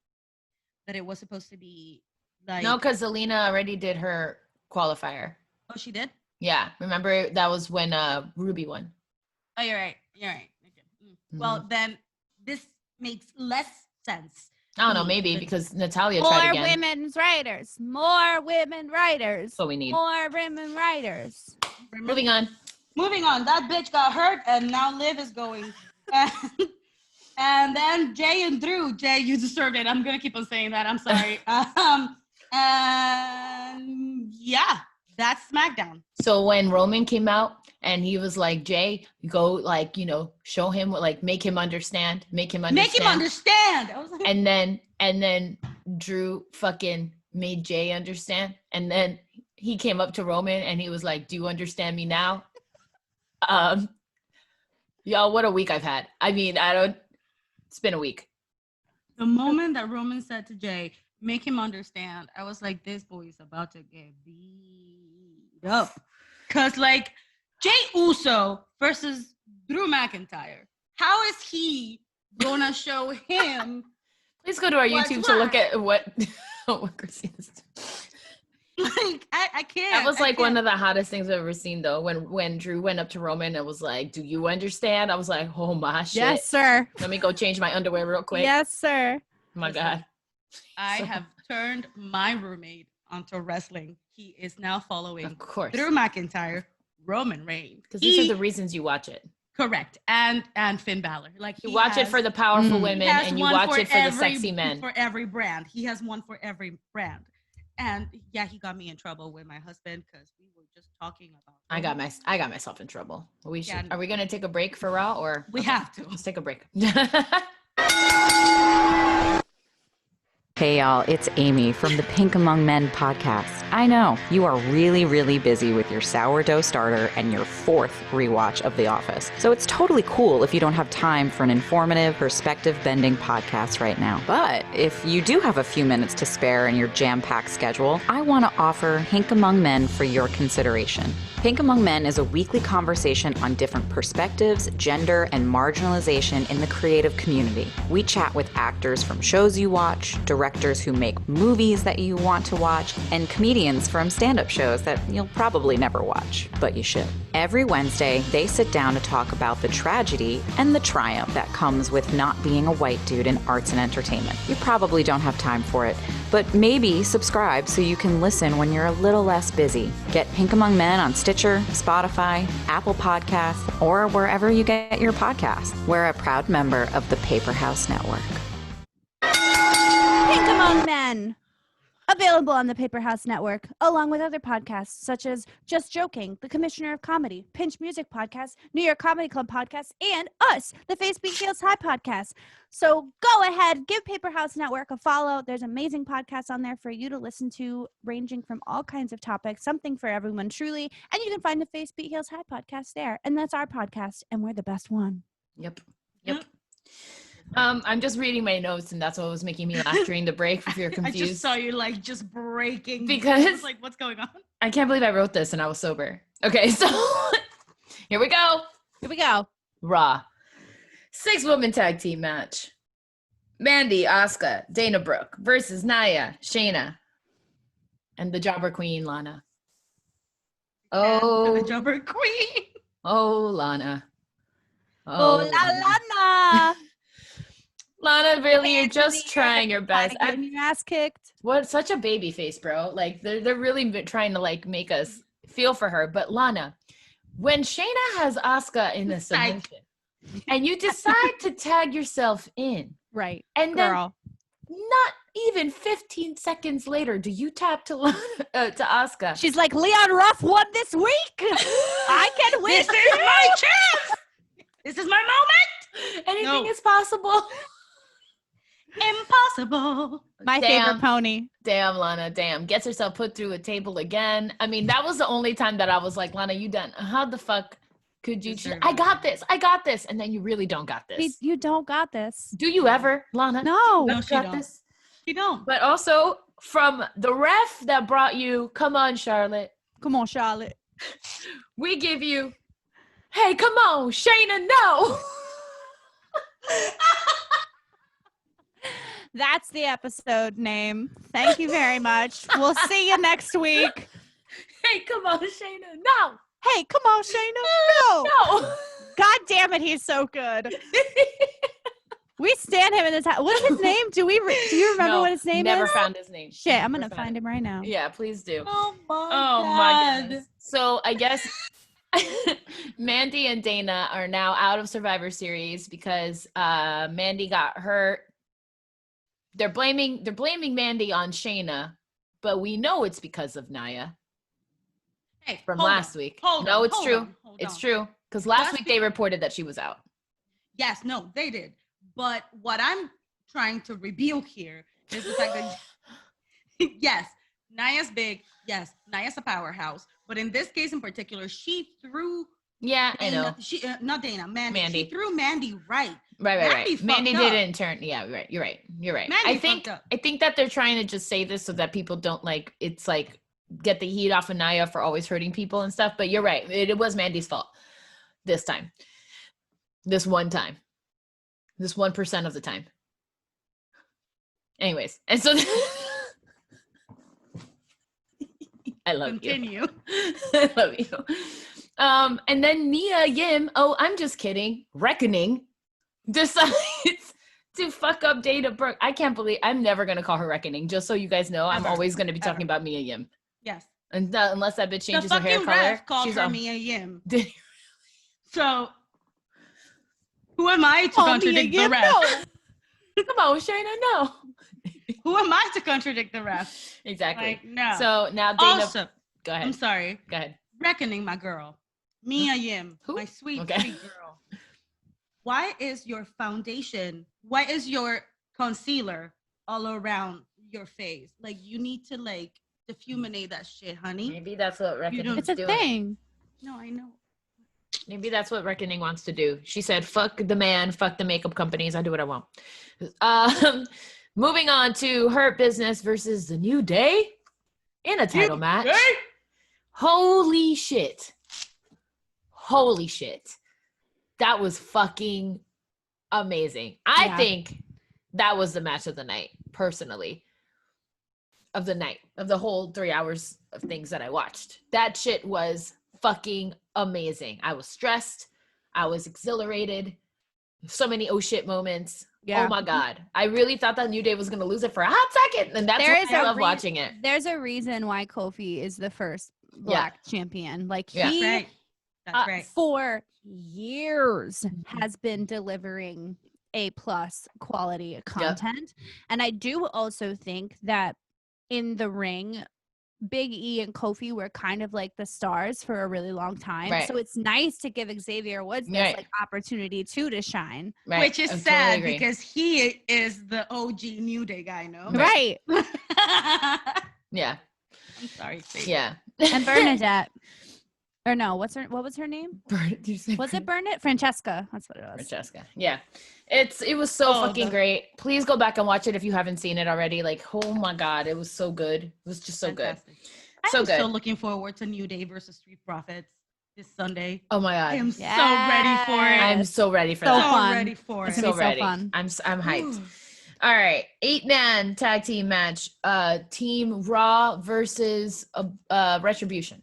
That it was supposed to be like... No, because Selena already did her qualifier. Oh, she did? Yeah. Remember, that was when Ruby won. Oh, you're right. Okay. Well, then this makes less sense. I don't know, maybe because Natalya tried again. More women writers. That's what we need. More women writers. Moving on. That bitch got hurt, and now Liv is going. And then Jay and Drew. Jay, you deserved it. I'm gonna keep on saying that. I'm sorry. And yeah, that's SmackDown. So when Roman came out and he was like, Jay, go, like, you know, show him, like, make him understand. I was like, and then Drew fucking made Jay understand. And then he came up to Roman and he was like, do you understand me now? Y'all, what a week I've had. I mean, it's been a week. The moment that Roman said to Jay, make him understand, I was like, this boy is about to get beat up. Because, like, Jay Uso versus Drew McIntyre. How is he going to show him? Please go to our YouTube to look at what Christina's doing. Like, I can't. That was like one of the hottest things I've ever seen, though. When Drew went up to Roman and was like, do you understand? I was like, oh my shit. Yes, sir. Let me go change my underwear real quick. Yes, sir. Oh my God. I have turned my roommate onto wrestling. He is now following, of course, Drew McIntyre, Roman Reigns. Because these are the reasons you watch it. Correct. And Finn Balor. Like, you watch it for the powerful women, and you watch it for the sexy men. For every brand. He has one for every brand. And yeah, he got me in trouble with my husband because we were just talking about. I got myself in trouble. Are we gonna take a break for Raw or we have to? Let's take a break. Hey y'all, it's Amy from the Pink Among Men podcast. I know, you are really, really busy with your sourdough starter and your 4th rewatch of The Office. So it's totally cool if you don't have time for an informative, perspective-bending podcast right now. But if you do have a few minutes to spare in your jam-packed schedule, I want to offer Pink Among Men for your consideration. Pink Among Men is a weekly conversation on different perspectives, gender, and marginalization in the creative community. We chat with actors from shows you watch, directors who make movies that you want to watch, and comedians from stand-up shows that you'll probably never watch, but you should. Every Wednesday, they sit down to talk about the tragedy and the triumph that comes with not being a white dude in arts and entertainment. You probably don't have time for it, but maybe subscribe so you can listen when you're a little less busy. Get Pink Among Men on Stitcher, Spotify, Apple Podcasts, or wherever you get your podcasts. We're a proud member of the Paper House Network. Pink Among Men, available on the Paper House Network, along with other podcasts such as Just Joking, The Commissioner of Comedy, Pinch Music Podcast, New York Comedy Club Podcast, and us, the Face Beat Heels High Podcast. So go ahead, give Paper House Network a follow. There's amazing podcasts on there for you to listen to, ranging from all kinds of topics, something for everyone, truly. And you can find the Face Beat Heels High Podcast there. And that's our podcast, and we're the best one. Yep. I'm just reading my notes, and that's what was making me laugh during the break. If you're confused, I just saw you like just breaking because I was like, what's going on? I can't believe I wrote this and I was sober. Okay, so here we go. Raw 6-woman tag team match: Mandy, Asuka, Dana Brooke versus Nia, Shayna, and the Jobber Queen, Lana. The Jobber Queen. Oh, Lana. Oh, Lana. Lana, really, you're just trying your best. Getting your ass kicked. What? Such a baby face, bro. Like they're really trying to like make us feel for her. But Lana, when Shayna has Asuka in the submission, and you decide to tag yourself in, right? And girl, then not even 15 seconds later, do you tap to Asuka? She's like, Leon Ruff won this week. I can win. This is my chance. This is my moment. Anything is possible. Impossible. My favorite pony. Damn, Lana. Damn. Gets herself put through a table again. I mean, that was the only time that I was like, Lana, you done. How the fuck could you? I got this. And then you really don't got this. You don't got this. Do you ever, Lana? No, she got this. You don't. But also from the ref that brought you, come on, Charlotte. We give you, hey, come on, Shayna, no. That's the episode name. Thank you very much. We'll see you next week. Hey, come on, Shayna, no. Hey, come on, Shayna, no. God damn it, he's so good. We stand him in this house. What's his name? Do you remember what his name never is? Never found his name. Shit, I'm going to find him right now. Yeah, please do. Oh my goodness. So I guess Mandy and Dana are now out of Survivor Series because Mandy got hurt. They're blaming Mandy on Shayna, but we know it's because of Nia. Hey, from last week. It's true. It's true. Because last week they reported that she was out. Yes, no, they did. But what I'm trying to rebuke here is the fact that yes, Nia's big. Yes, Nia's a powerhouse. But in this case in particular, she threw Dana, I know. Not Dana, Mandy. She threw Mandy right. Right. Mandy didn't turn. Yeah, right. You're right. Mandy I think that they're trying to just say this so that people don't like. It's like get the heat off of Nia for always hurting people and stuff. But you're right. It was Mandy's fault this time. This one time. This 1% of the time. Anyways, and so I love Continue. you. I love you. And then Nia Yim, I'm just kidding, Reckoning, decides to fuck up Dana Brooke. I can't believe, I'm never going to call her Reckoning. Just so you guys know, I'm always going to be talking about Mia Yim. Yes. And unless that bitch changes her hair color. Called her Mia Yim. So, who am I to contradict the ref? Come on, Shayna, no. Who am I to contradict the ref? Exactly. Like, no. So now Dana. Also, go ahead. I'm sorry. Go ahead. Reckoning my girl, Mia Yim, Who? my sweet, Okay. sweet girl. Why is your concealer all around your face? Like, you need to like diffuminate that shit, honey. Maybe that's what Reckoning. It's a thing. No, I know. Maybe that's what Reckoning wants to do. She said, fuck the man, fuck the makeup companies. I do what I want. Moving on to Hurt Business versus The New Day in a title match. Holy shit. Holy shit. That was fucking amazing. I think that was the match of the night, personally. Of the night. Of the whole 3 hours of things that I watched. That shit was fucking amazing. I was stressed. I was exhilarated. So many oh shit moments. Yeah. Oh my God. I really thought that New Day was going to lose it for a hot second. And that's why I love watching it. There's a reason why Kofi is the first Black champion. Like he, That's right. For years has been delivering A+ quality content. And I do also think that in the ring, Big E and Kofi were kind of like the stars for a really long time. Right. So it's nice to give Xavier Woods this like opportunity to shine. Right. Which is sad because he is the OG New Day guy, no? Right. Yeah. I'm sorry. Yeah. And Bernadette. Or no, what was her name? Was it Bernadette? Francesca. That's what it was. Francesca. Yeah. It was so fucking great. Please go back and watch it if you haven't seen it already. Like, oh my God, it was so good. It was just so fantastic. Good. I'm still looking forward to New Day versus Street Profits this Sunday. Oh my God. I am so ready for it. I'm so ready for that. Fun. Ready for it. It's so ready. Fun. I'm hyped. All right. 8-man tag team match. Team Raw versus Retribution.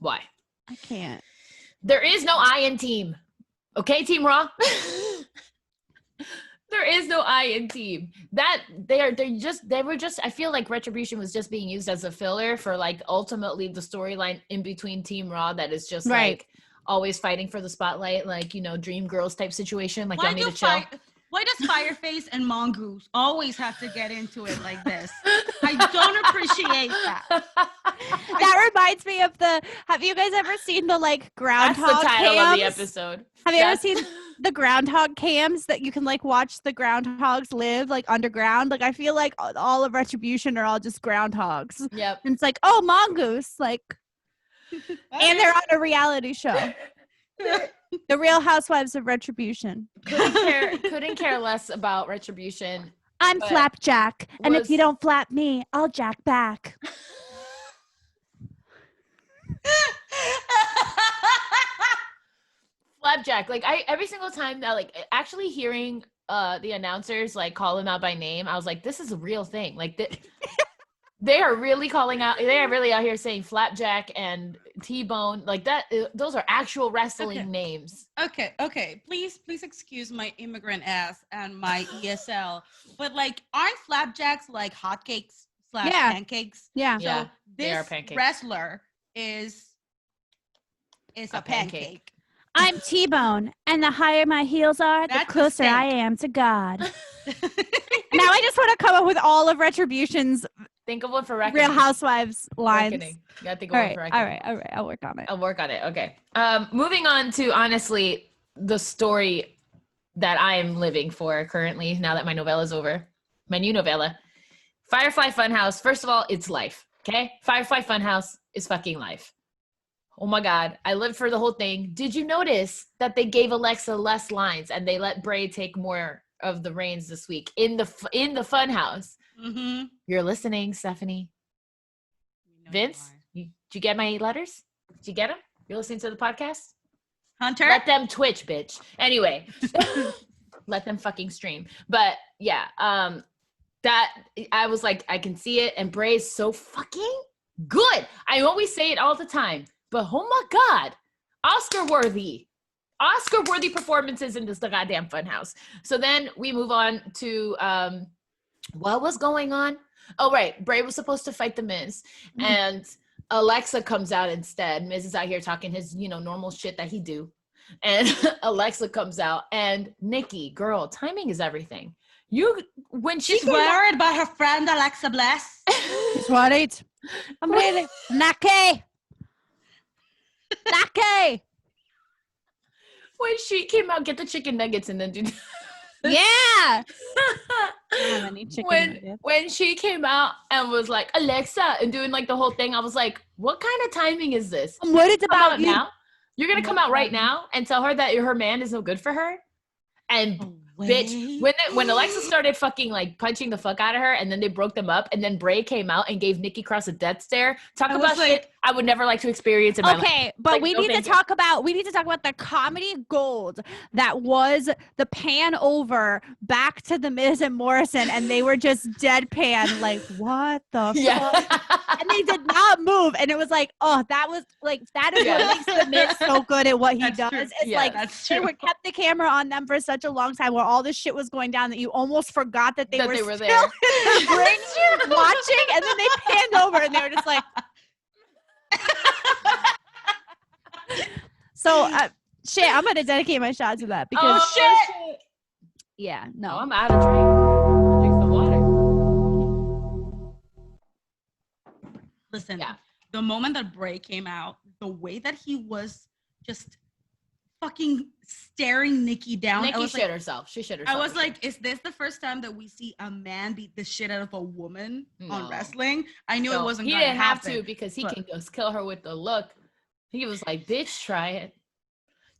Why? I can't. There is no I in team. Okay, Team Raw? There is no I in team. That they were just I feel like Retribution was just being used as a filler for like ultimately the storyline in between Team Raw that is just like always fighting for the spotlight, like, you know, Dream Girls type situation. Like, y'all need to chill. Why does Fireface and Mongoose always have to get into it like this? I don't appreciate that. That reminds me of have you guys ever seen the like groundhog That's the title cams? of the episode. Have you ever seen the groundhog cams that you can like watch the groundhogs live like underground? Like, I feel like all of Retribution are all just groundhogs. Yep. And it's like, oh, Mongoose, like, and they're on a reality show. The Real Housewives of Retribution. Couldn't care less about Retribution. I'm Flapjack, and if you don't flap me, I'll jack back. Flapjack. Like, every single time that, like, actually hearing the announcers like call him out by name, I was like, this is a real thing. Like, they are really calling out. They are really out here saying Flapjack and T-Bone, like that. Those are actual wrestling names. Okay. Please excuse my immigrant ass and my ESL, but like, aren't flapjacks like hotcakes / pancakes? Yeah. So this wrestler is a pancake. I'm T-Bone, and the higher my heels are, the closer I am to God. Now I just want to come up with all of Retribution's. Think of one for Reckoning. Real Housewives lines. Reckoning. You gotta think of one for Reckoning. All right. I'll work on it. Okay. Moving on to, honestly, the story that I am living for currently, now that my novella is over. My new novella. Firefly Funhouse. First of all, it's life. Okay? Firefly Funhouse is fucking life. Oh my God. I lived for the whole thing. Did you notice that they gave Alexa less lines and they let Bray take more of the reins this week in the Funhouse? Mm-hmm. You're listening, Stephanie. Vince, did you get my letters? Did you get them? You're listening to the podcast? Hunter? Let them Twitch, bitch. Anyway, let them fucking stream. But yeah, that I was like, I can see it. And Bray's so fucking good. I always say it all the time, but oh my God, Oscar worthy performances in this goddamn Funhouse. So then we move on to, what was going on? Oh, right. Bray was supposed to fight The Miz, and Alexa comes out instead. Miz is out here talking his, normal shit that he do. And Alexa comes out, and Nikki, girl, timing is everything. When she's worried about her friend Alexa Bliss. She's worried. I'm really Naki. When she came out, get the chicken nuggets and then do. Yeah. When she came out and was like Alexa and doing like the whole thing, I was like, what kind of timing is this? I'm worried about you now. You're gonna come out right now and tell her that her man is no good for her. And bitch, when Alexa started fucking like punching the fuck out of her, and then they broke them up, and then Bray came out and gave Nikki Cross a death stare. Talk about shit I would never like to experience in my life. Okay, but like, we need to talk about the comedy gold that was the pan over back to the Miz and Morrison, and they were just deadpan, like what the fuck? And they did not move, and it was like, oh, that was like that is what makes the Miz so good at what he does. True. It's like they kept the camera on them for such a long time where all this shit was going down that you almost forgot that they were there watching, and then they panned over and they were just like. So shit, I'm gonna dedicate my shot to that because shit. Yeah, no, I'm out of drink. Drink some water. Listen, the moment that Bray came out, the way that he was just fucking staring Nikki down. Nikki shit herself. She shit herself. I was like, is this the first time that we see a man beat the shit out of a woman on wrestling? I knew it wasn't going to happen. He didn't have to because he can just kill her with the look. He was like, bitch, try it.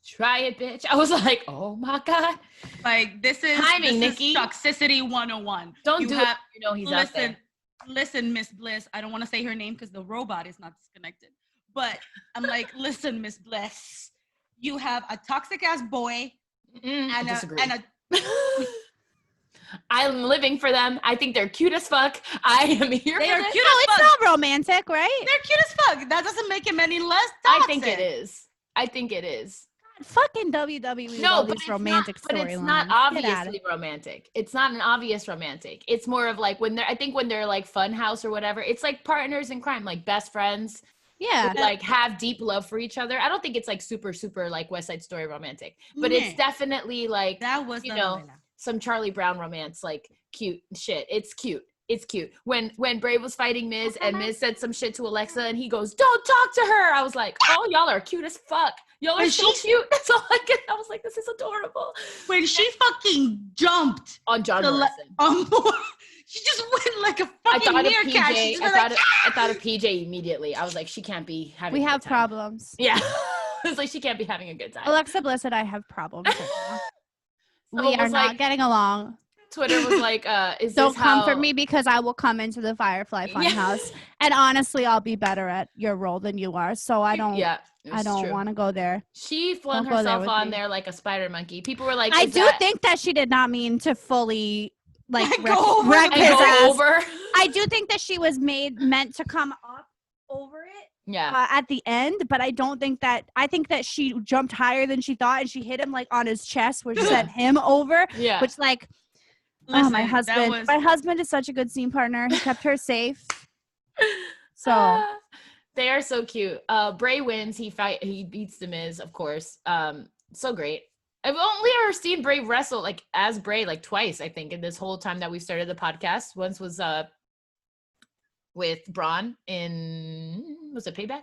Try it, bitch. I was like, oh my God. Like, this is timing, Nikki. Toxicity 101. Don't do it. You know he's out there. Listen, Miss Bliss. I don't want to say her name because the robot is not disconnected. But I'm like, listen, Miss Bliss. You have a toxic ass boy and a I'm living for them. I think they're cute as fuck. I am here. They for are this. cute as fuck. It's not romantic, right? They're cute as fuck. That doesn't make him any less toxic. I think it is. God, fucking WWE. No, but it's romantic but it's not obviously romantic. It's not an obvious romantic. It's more of like when they're like Funhouse or whatever. It's like partners in crime, like best friends. Yeah, who, like have deep love for each other. I don't think it's like super like West Side Story romantic, but it's definitely like that was some Charlie Brown romance, like cute shit. It's cute. It's cute. When Bray was fighting Miz and Miz said some shit to Alexa and he goes, "Don't talk to her." I was like, "Oh, y'all are cute as fuck. Y'all are so cute." That's all I get. I was like, "This is adorable." When she fucking jumped on John Morrison. She just went like a fucking meerkat. I thought of PJ immediately. I was like, she can't be having. We a have good time. problems. Yeah, it's like she can't be having a good time. Alexa Bliss and I have problems. We are not getting along. Twitter was like, "Don't come for me because I will come into the Firefly Funhouse." And honestly, I'll be better at your role than you are. So I don't. Yeah, I don't want to go there. She flung herself on there like a spider monkey. People were like, I do think that she did not mean to fully. Like wreck his ass. Over. I do think that she was meant to come up over it. Yeah. At the end, but I don't think that. I think that she jumped higher than she thought, and she hit him like on his chest, which sent him over. Yeah. Which like, listen, my husband. My husband is such a good scene partner. He kept her safe. So they are so cute. Bray wins. He beats the Miz, of course. So great. I've only ever seen Bray wrestle like as Bray like twice, I think, in this whole time that we started the podcast. Once was with Braun in was it Payback?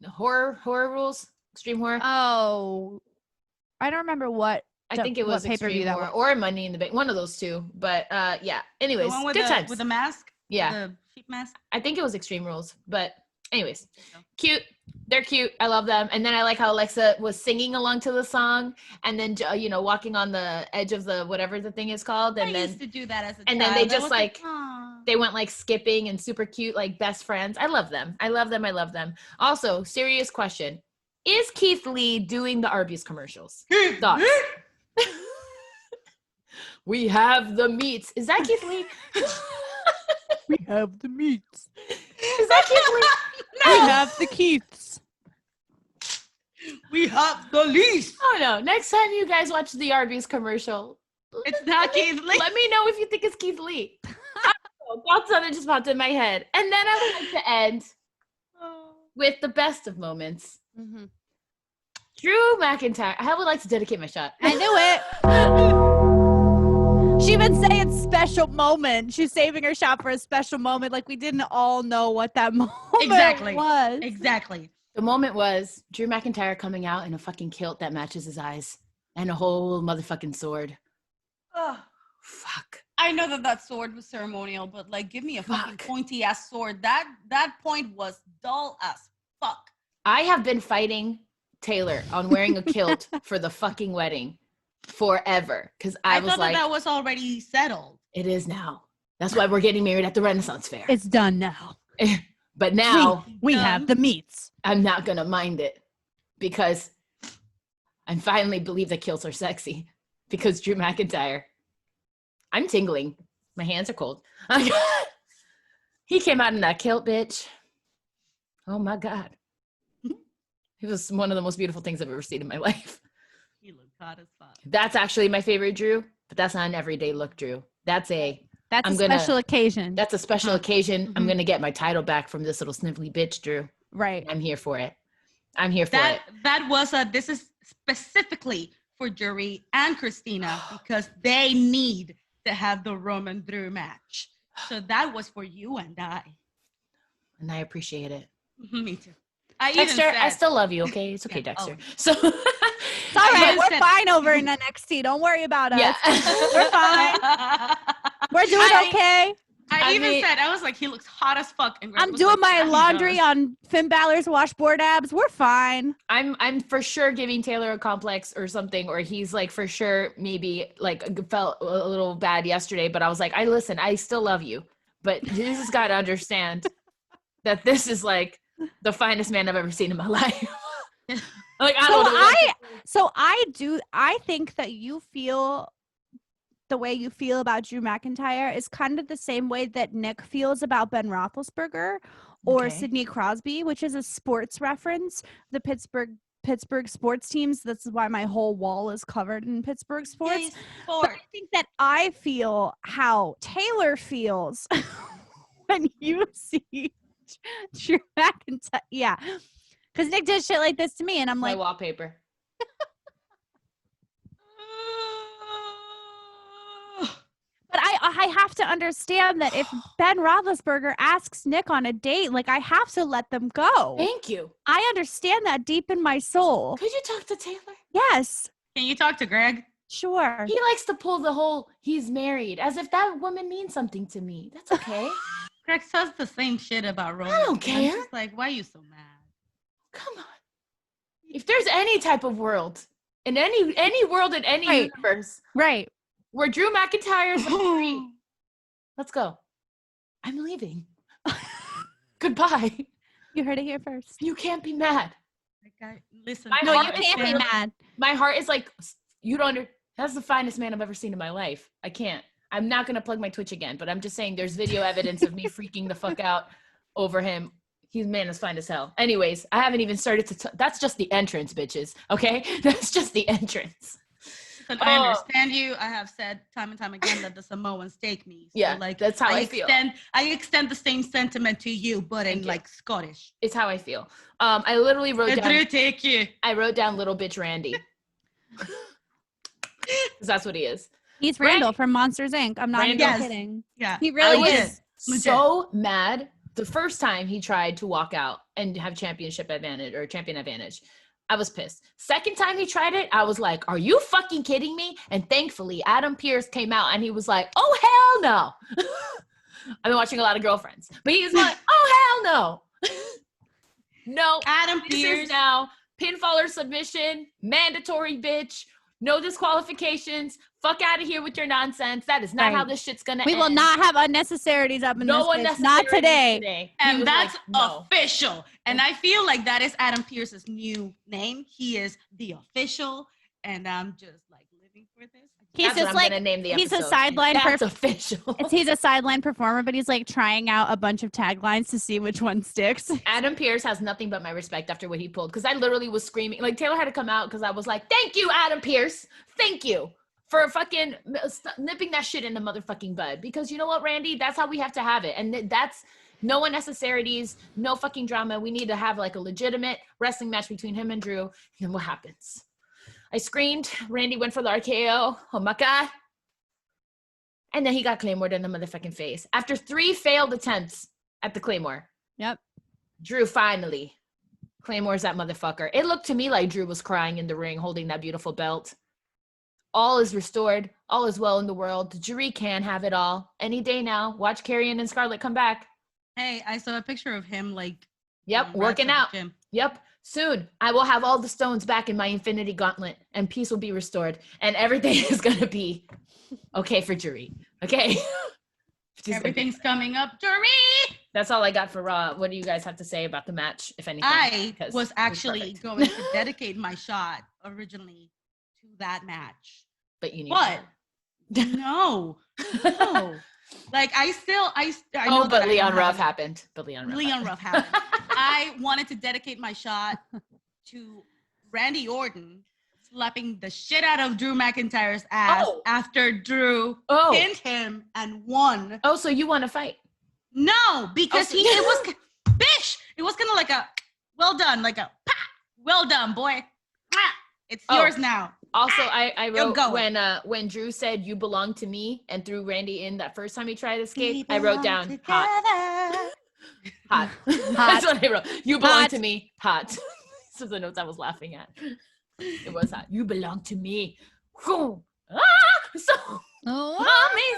Horror Rules, Extreme Horror. Oh, I don't remember what. I think it was Extreme Horror or Money in the Bank, one of those two. But yeah. Anyways, the one with good times with the mask. Yeah, the sheep mask. I think it was Extreme Rules, but anyways, cute. They're cute. I love them. And then I like how Alexa was singing along to the song and then, walking on the edge of the, whatever the thing is called. And I used to do that as a child. And then they just they went like skipping and super cute, like best friends. I love them. I love them. I love them. Also, serious question. Is Keith Lee doing the Arby's commercials? Thoughts? We have the meats. Is that Keith Lee? We have the meats. Is that Keith Lee? No. We have the Keiths. We have the least. Oh no! Next time you guys watch the Arby's commercial, it's not Keith Lee. Let me know if you think it's Keith Lee. Thoughts on it just popped in my head, and then I would like to end with the best of moments. Mm-hmm. Drew McIntyre. I would like to dedicate my shot. I knew it. She would say it's special moment. She's saving her shot for a special moment. Like we didn't all know what that moment was. Exactly. The moment was Drew McIntyre coming out in a fucking kilt that matches his eyes and a whole motherfucking sword. Oh, fuck. I know that sword was ceremonial, but like, give me a fucking pointy ass sword. That point was dull as fuck. I have been fighting Taylor on wearing a kilt for the fucking wedding forever because I was thought like, that was already settled. It is now. That's why we're getting married at the Renaissance Fair. It's done now. But now we have the meats. I'm not gonna mind it because I finally believe that kilts are sexy because Drew McIntyre. I'm tingling. My hands are cold. He came out in that kilt, bitch. Oh my God. It was one of the most beautiful things I've ever seen in my life. He looked hot as fuck. That's actually my favorite Drew, but that's not an everyday look, Drew. That's a special occasion. That's a special occasion. Mm-hmm. I'm gonna get my title back from this little snivelly bitch, Drew. Right. I'm here for it. I'm here for it. That was this is specifically for Jury and Christina because they need to have the Roman Drew match. So that was for you and I. And I appreciate it. Me too. Dexter, I still love you, okay? It's okay, Dexter. So it's all right. We're fine over in NXT. Don't worry about us. Yeah. We're fine. We're doing okay. I was like, he looks hot as fuck. And I'm doing my laundry on Finn Balor's washboard abs. We're fine. I'm for sure giving Taylor a complex or something, or he's like for sure maybe like felt a little bad yesterday, but I was like, I still love you, but this has got to understand that this is like the finest man I've ever seen in my life. Like I think that you feel the way you feel about Drew McIntyre is kind of the same way that Nick feels about Ben Roethlisberger or Sidney Crosby, which is a sports reference. The Pittsburgh sports teams. That's why my whole wall is covered in Pittsburgh sports. But I think that I feel how Taylor feels when you see Drew McIntyre. Yeah. Because Nick did shit like this to me, and I'm like, my wallpaper. But I have to understand that if Ben Roethlisberger asks Nick on a date, like I have to let them go. Thank you. I understand that deep in my soul. Could you talk to Taylor? Yes. Can you talk to Greg? Sure. He likes to pull the whole he's married as if that woman means something to me. That's okay. Greg says the same shit about Roman. I don't care. I'm just like, why are you so mad? Come on. If there's any type of world, in any world in any universe, right, where Drew McIntyre is free, let's go. I'm leaving. Goodbye. You heard it here first. You can't be mad. Listen. No, you can't be mad. My heart is like, you don't. That's the finest man I've ever seen in my life. I can't. I'm not gonna plug my Twitch again, but I'm just saying there's video evidence of me freaking the fuck out over him. He's man is fine as hell. Anyways, I haven't even started to. That's just the entrance, bitches. Okay, that's just the entrance. Listen, I understand you. I have said time and time again that the Samoans take me. So yeah, like that's how I feel. I extend the same sentiment to you, but in like Scottish. It's how I feel. I literally wrote down. Take you. I wrote down little bitch Randy. That's what he is. He's Randall from Monsters Inc. I'm not even kidding. Yeah, he really is. So mad. The first time he tried to walk out and have championship advantage or champion advantage, I was pissed. Second time he tried it, I was like, are you fucking kidding me? And thankfully, Adam Pearce came out and he was like, oh, hell no. I've been watching a lot of Girlfriends. But he was like, oh, hell no. No. Adam Pearce. Pearce. Is now pinfall or submission, mandatory bitch, no disqualifications. Fuck out of here with your nonsense. That is not how this shit's gonna end. We will not have unnecessarities up in this bitch. Not today. And that's official. And I feel like that is Adam Pearce's new name. He is the official. And I'm just like living for this. He's just like, he's a sideline. That's official. He's a sideline performer, but he's like trying out a bunch of taglines to see which one sticks. Adam Pearce has nothing but my respect after what he pulled. Because I literally was screaming. Like Taylor had to come out because I was like, thank you, Adam Pearce. Thank you for fucking nipping that shit in the motherfucking bud. Because you know what, Randy? That's how we have to have it. And No unnecessarities, no fucking drama. We need to have like a legitimate wrestling match between him and Drew. And what happens? I screamed. Randy went for the RKO. Oh my God. And then he got Claymored in the motherfucking face. After 3 failed attempts at the Claymore. Yep. Drew finally Claymore's that motherfucker. It looked to me like Drew was crying in the ring, holding that beautiful belt. All is restored. All is well in the world. Jaree can have it all. Any day now. Watch Karrion and Scarlett come back. Hey, I saw a picture of him like. Yep, working out. Yep. Soon, I will have all the stones back in my Infinity Gauntlet, and peace will be restored, and everything is gonna be okay for Jaree. Okay. Everything's coming up, Jaree. That's all I got for Raw. What do you guys have to say about the match, if anything? I was actually going to dedicate my shot originally to that match, but you need. But no. Like I know but Leon Ruff happened. But Leon Ruff happened. I wanted to dedicate my shot to Randy Orton slapping the shit out of Drew McIntyre's ass after Drew pinned him and won. Oh, so you want to fight? No, because it was bish. It was kind of like a well done, like a well done, boy. It's yours now. Also, I wrote when Drew said you belong to me and threw Randy in that first time he tried to escape, I wrote down hot. Hot. That's what I wrote. You belong to me. Hot. This is the notes I was laughing at. It was hot. You belong to me. So amazing.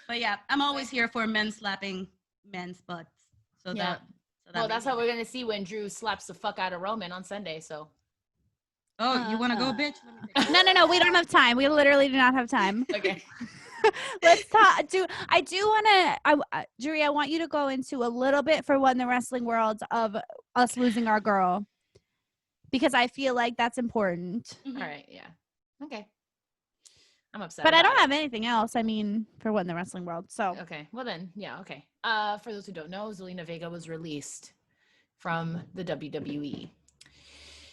But yeah, I'm always here for men slapping men's butts. So that's how we're gonna see when Drew slaps the fuck out of Roman on Sunday. So. Oh, you want to go, bitch? No. We don't have time. We literally do not have time. Okay. Let's talk. I do want to, Jaree, I want you to go into a little bit for what in the wrestling world of us losing our girl, because I feel like that's important. Mm-hmm. All right. Yeah. Okay. I'm upset. But I don't have anything else. I mean, for what in the wrestling world. So. Okay. Well then, yeah. Okay. For those who don't know, Zelina Vega was released from the WWE.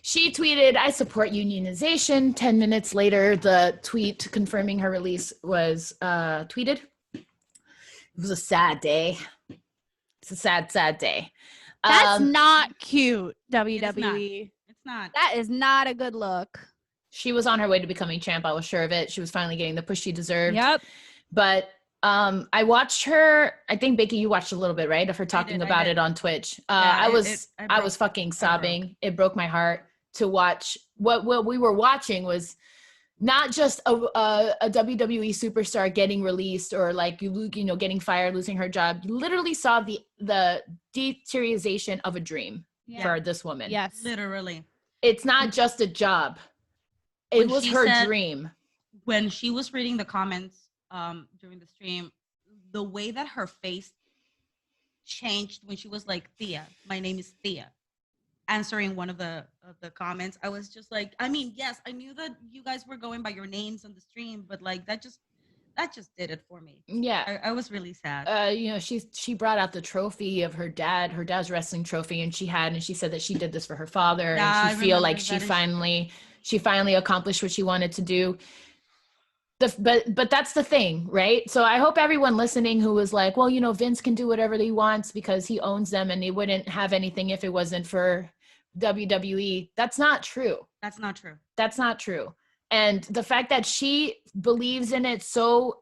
She tweeted, "I support unionization." 10 minutes later, the tweet confirming her release was tweeted. It was a sad day. It's a sad, sad day. That's not cute, WWE. It's not. That is not a good look. She was on her way to becoming champ. I was sure of it. She was finally getting the push she deserved. Yep. But I watched her. I think Becky, you watched a little bit, right, of her talking about it on Twitch. I was fucking sobbing. It broke my heart to watch. What we were watching was not just a WWE superstar getting released or like getting fired, losing her job. You literally saw the deterioration of a dream for this woman. Yes, literally. It's not just a job. It was her dream. When she was reading the comments during the stream, the way that her face changed when she was like, "Thea, my name is Thea," answering one of the comments, I was just like, I mean, yes, I knew that you guys were going by your names on the stream, but like that just did it for me. Yeah, I was really sad. She brought out the trophy of her dad's wrestling trophy, and she said that she did this for her father, and she feel like she finally accomplished what she wanted to do. But that's the thing, right? So I hope everyone listening who was like, well, Vince can do whatever he wants because he owns them and he wouldn't have anything if it wasn't for WWE. That's not true. That's not true. That's not true. And the fact that she believes in it so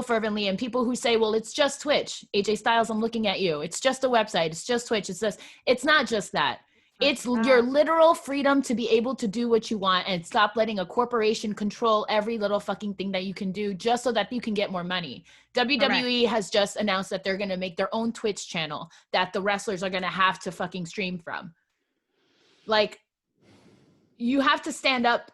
fervently, and people who say, well, it's just Twitch. AJ Styles, I'm looking at you. It's just a website. It's just Twitch. It's not just that. It's your literal freedom to be able to do what you want and stop letting a corporation control every little fucking thing that you can do just so that you can get more money. WWE has just announced that they're going to make their own Twitch channel that the wrestlers are going to have to fucking stream from. Like, you have to stand up.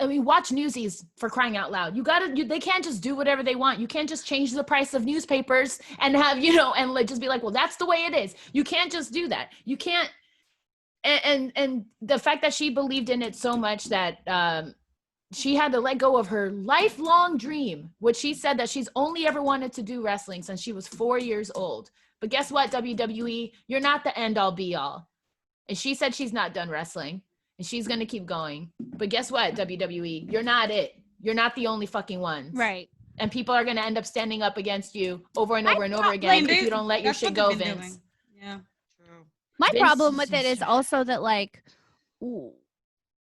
I mean, watch Newsies, for crying out loud. They can't just do whatever they want. You can't just change the price of newspapers and have, and like just be like, well, that's the way it is. You can't just do that. You can't. And the fact that she believed in it so much that she had to let go of her lifelong dream, which she said that she's only ever wanted to do wrestling since she was 4 years old. But guess what, WWE? You're not the end all be all. And she said she's not done wrestling and she's going to keep going. But guess what, WWE? You're not it. You're not the only fucking ones. Right. and people are going to end up standing up against you over and over and over again if you don't let your shit go, Vince. Yeah, true. My problem with it is also that, like,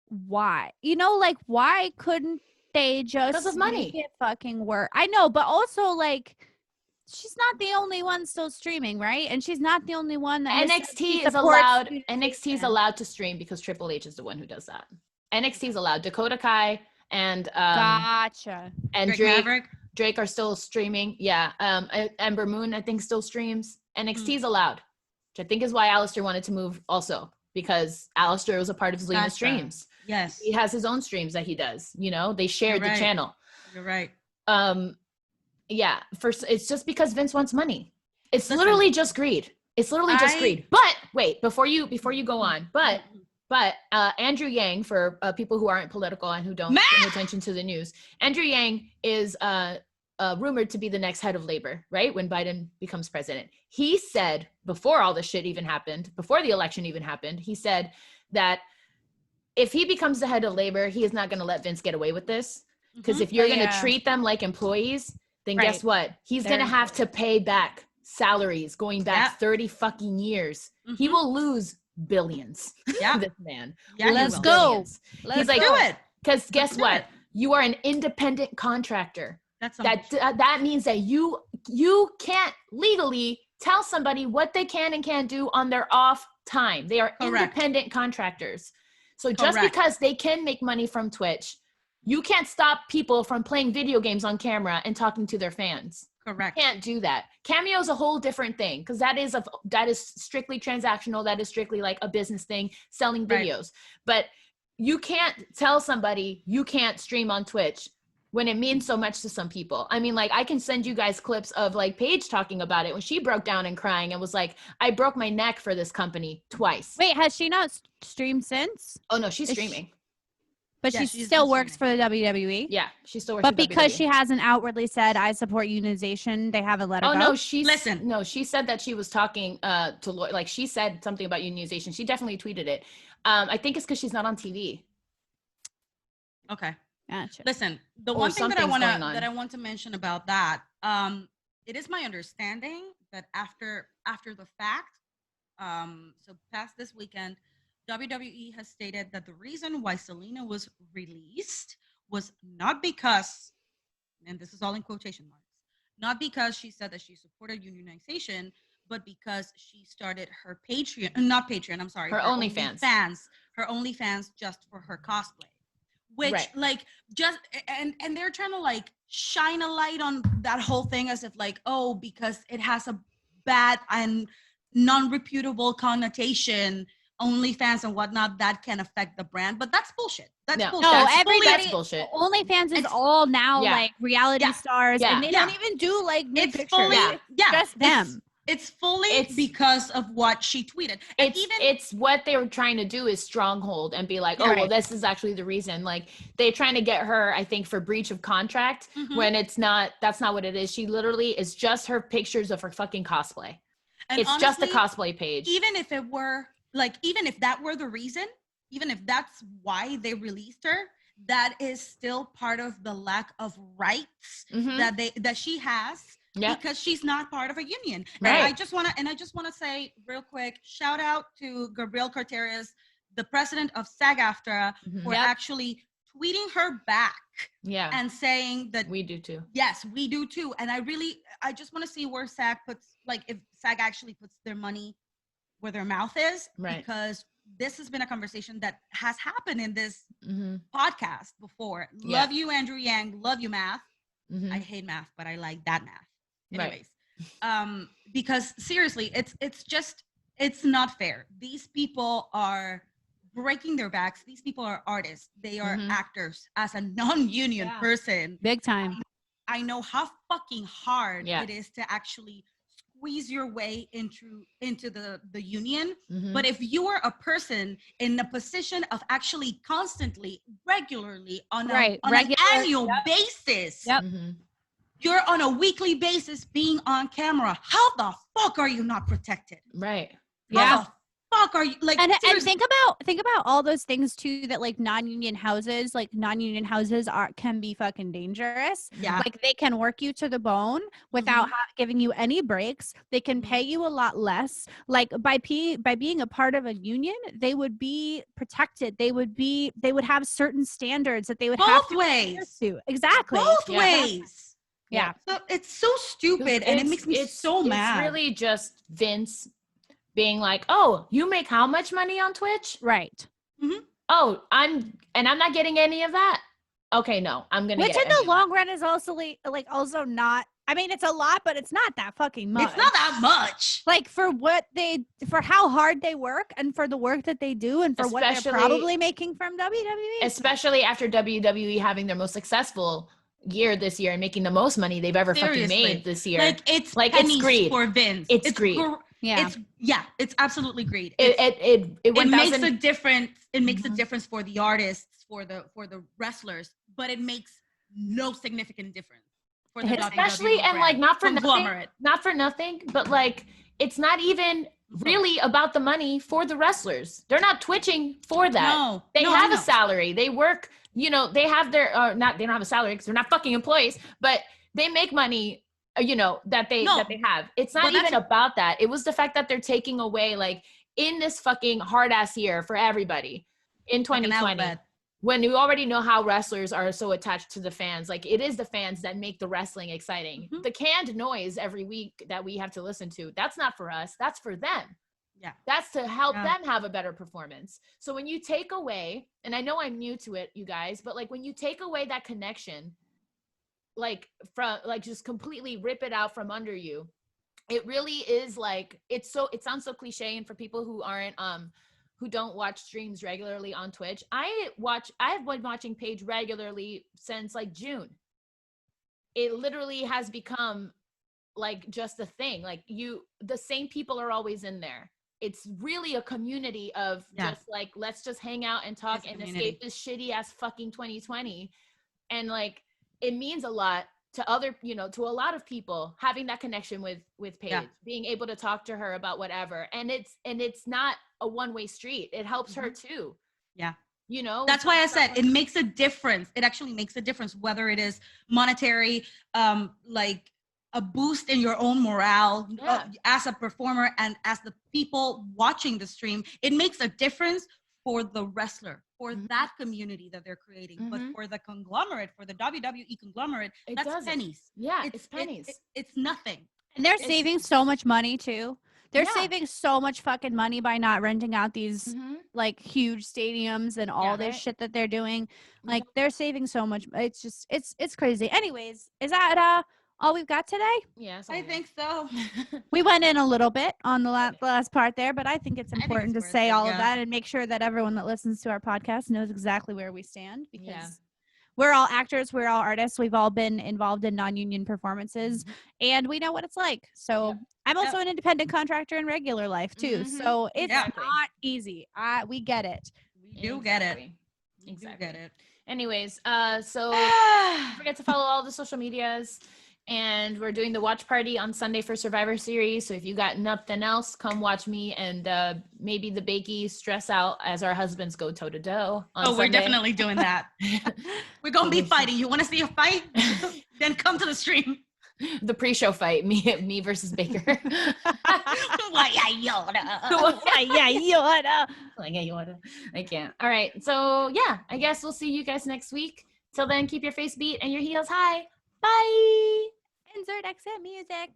why? You know, like, why couldn't they just make it fucking work? I know, but also, like, she's not the only one still streaming, right? And she's not the only one that NXT is allowed. NXT is allowed to stream because Triple H is the one who does that. NXT is allowed. Dakota Kai and gotcha. And Drake are still streaming. Yeah. Ember Moon, I think, still streams. NXT is allowed, which I think is why Alistair wanted to move also, because Alistair was a part of Zelina's streams. Yes. He has his own streams that he does. You know, they shared the channel. You're right. Yeah. First, it's just because Vince wants money. It's literally just greed. It's literally just greed. But wait, before you go on, but Andrew Yang, for people who aren't political and who don't pay attention to the news, Andrew Yang is rumored to be the next head of labor, right? When Biden becomes president. He said, before all this shit even happened, before the election even happened, he said that if he becomes the head of labor, he is not going to let Vince get away with this. Because if you're going to treat them like employees, then guess what? He's going to have to pay back salaries going back 30 fucking years. He will lose billions. This man. Let's go. He's like, do it. Because guess what? You are an independent contractor. That means that you can't legally tell somebody what they can and can't do on their off time. They are independent contractors. So just because they can make money from Twitch, you can't stop people from playing video games on camera and talking to their fans. Correct. You can't do that. Cameo is a whole different thing, because that is strictly transactional. That is strictly like a business thing, selling videos. But you can't tell somebody you can't stream on Twitch when it means so much to some people. I mean, like, I can send you guys clips of like Paige talking about it when she broke down and crying and was like, I broke my neck for this company twice. Wait, has she not streamed since? Oh no, she's streaming. But she still works for the WWE? Yeah, she still works for the WWE. But because WWE. she hasn't outwardly said, I support unionization, they haven't let her go? No, she said that she was talking to, like, she said something about unionization. She definitely tweeted it. I think it's because she's not on TV. Okay. Gotcha. Listen, the one thing that I want to mention about that, it is my understanding that after the fact, so past this weekend, WWE has stated that the reason why Zelina was released was not because, and this is all in quotation marks, not because she said that she supported unionization, but because she started her her OnlyFans just for her cosplay. Which like just and they're trying to like shine a light on that whole thing as if like, oh, because it has a bad and non-reputable connotation, OnlyFans and whatnot, that can affect the brand. But that's bullshit. That's bullshit. No, That's bullshit. OnlyFans is all now like reality stars, and they don't even do like nude pictures. Just them. It's fully because of what she tweeted. And it's what they were trying to do is stronghold and be like, well, this is actually the reason. Like, they're trying to get her, I think, for breach of contract when that's not what it is. She literally is just her pictures of her fucking cosplay. And it's honestly, just a cosplay page. Even if that were the reason, even if that's why they released her, that is still part of the lack of rights that she has. Yeah. Because she's not part of a union. Right. And I just want to say real quick, shout out to Gabrielle Carteres, the president of SAG-AFTRA, for actually tweeting her back and saying that we do too. Yes, we do too. And I just want to see where SAG puts, like, if SAG actually puts their money where their mouth is, because this has been a conversation that has happened in this podcast before. Yeah. Love you, Andrew Yang. Love you, math. I hate math, but I like that math. Anyways, because seriously, it's not fair. These people are breaking their backs. These people are artists. They are actors. As a non-union person, big time, I know how fucking hard it is to actually squeeze your way into the union. But if you are a person in a position of actually constantly, regularly on an annual basis, you're on a weekly basis being on camera, how the fuck are you not protected? Right. How the fuck are you like? And think about all those things too that like non-union houses can be fucking dangerous. Yeah. Like they can work you to the bone without giving you any breaks. They can pay you a lot less. Like by being a part of a union, they would be protected. They would have certain standards that they would have to adhere to. Exactly. Both ways. Yeah. So it's so stupid, and it makes me so mad. It's really just Vince being like, "Oh, you make how much money on Twitch?" Right. Mm-hmm. Oh, I'm not getting any of that. Okay, no, I'm gonna. Which in the long run is also like also not. I mean, it's a lot, but it's not that fucking much. It's not that much. Like for how hard they work and for the work that they do and for what they're probably making from WWE. Especially after WWE having their most successful year this year and making the most money they've ever fucking made this year. Like it's greed for Vince. It's greed. It's absolutely greed. It makes a difference. It makes a difference for the artists, for the wrestlers, but it makes no significant difference for the especially WWE and like not for nothing, but like it's not even really about the money for the wrestlers. They're not twitching for that. They have a salary. They work. You know, they have their they don't have a salary because they're not fucking employees, but they make money. You know that they have. It's not even about that. It was the fact that they're taking away, like, in this fucking hard ass year for everybody in 2020, when we already know how wrestlers are so attached to the fans. Like, it is the fans that make the wrestling exciting. The canned noise every week that we have to listen to, that's not for us. That's for them. Yeah. That's to help them have a better performance. So when you take away, and I know I'm new to it, you guys, but like when you take away that connection, like from like just completely rip it out from under you, it really is like it sounds so cliche. And for people who aren't who don't watch streams regularly on Twitch, I've been watching Paige regularly since like June. It literally has become like just a thing. Like the same people are always in there. It's really a community of just like, let's just hang out and talk and escape this shitty ass fucking 2020. And like, it means a lot to other, to a lot of people having that connection with Paige, being able to talk to her about whatever. And it's not a one-way street. It helps her too. Yeah. That's why I said it makes a difference. It actually makes a difference, whether it is monetary, like a boost in your own morale as a performer and as the people watching the stream. It makes a difference for the wrestler, for that community that they're creating. But for the conglomerate, for the WWE conglomerate, that's pennies. Yeah, it's pennies. It's nothing. And they're saving so much money too. They're saving so much fucking money by not renting out these like huge stadiums and all this shit that they're doing. Like they're saving so much. It's just, it's crazy. Anyways, is that all we've got today? Yes, I think so. We went in a little bit on the last part there, but I think it's important to say all of that and make sure that everyone that listens to our podcast knows exactly where we stand, because we're all actors, we're all artists, we've all been involved in non-union performances, and we know what it's like. So I'm also an independent contractor in regular life too. So it's not easy. We get it. We do get it. Exactly. Get it. Anyways, so don't forget to follow all the social medias. And we're doing the watch party on Sunday for Survivor Series. So if you got nothing else, come watch me and maybe the Bakey stress out as our husbands go toe to toe. We're definitely doing that. We're going to be fighting. You want to see a fight? Then come to the stream. The pre-show fight, me versus Baker. Why Yoda. I can't. All right. So yeah, I guess we'll see you guys next week. Till then, keep your face beat and your heels high. Bye. Insert exit music.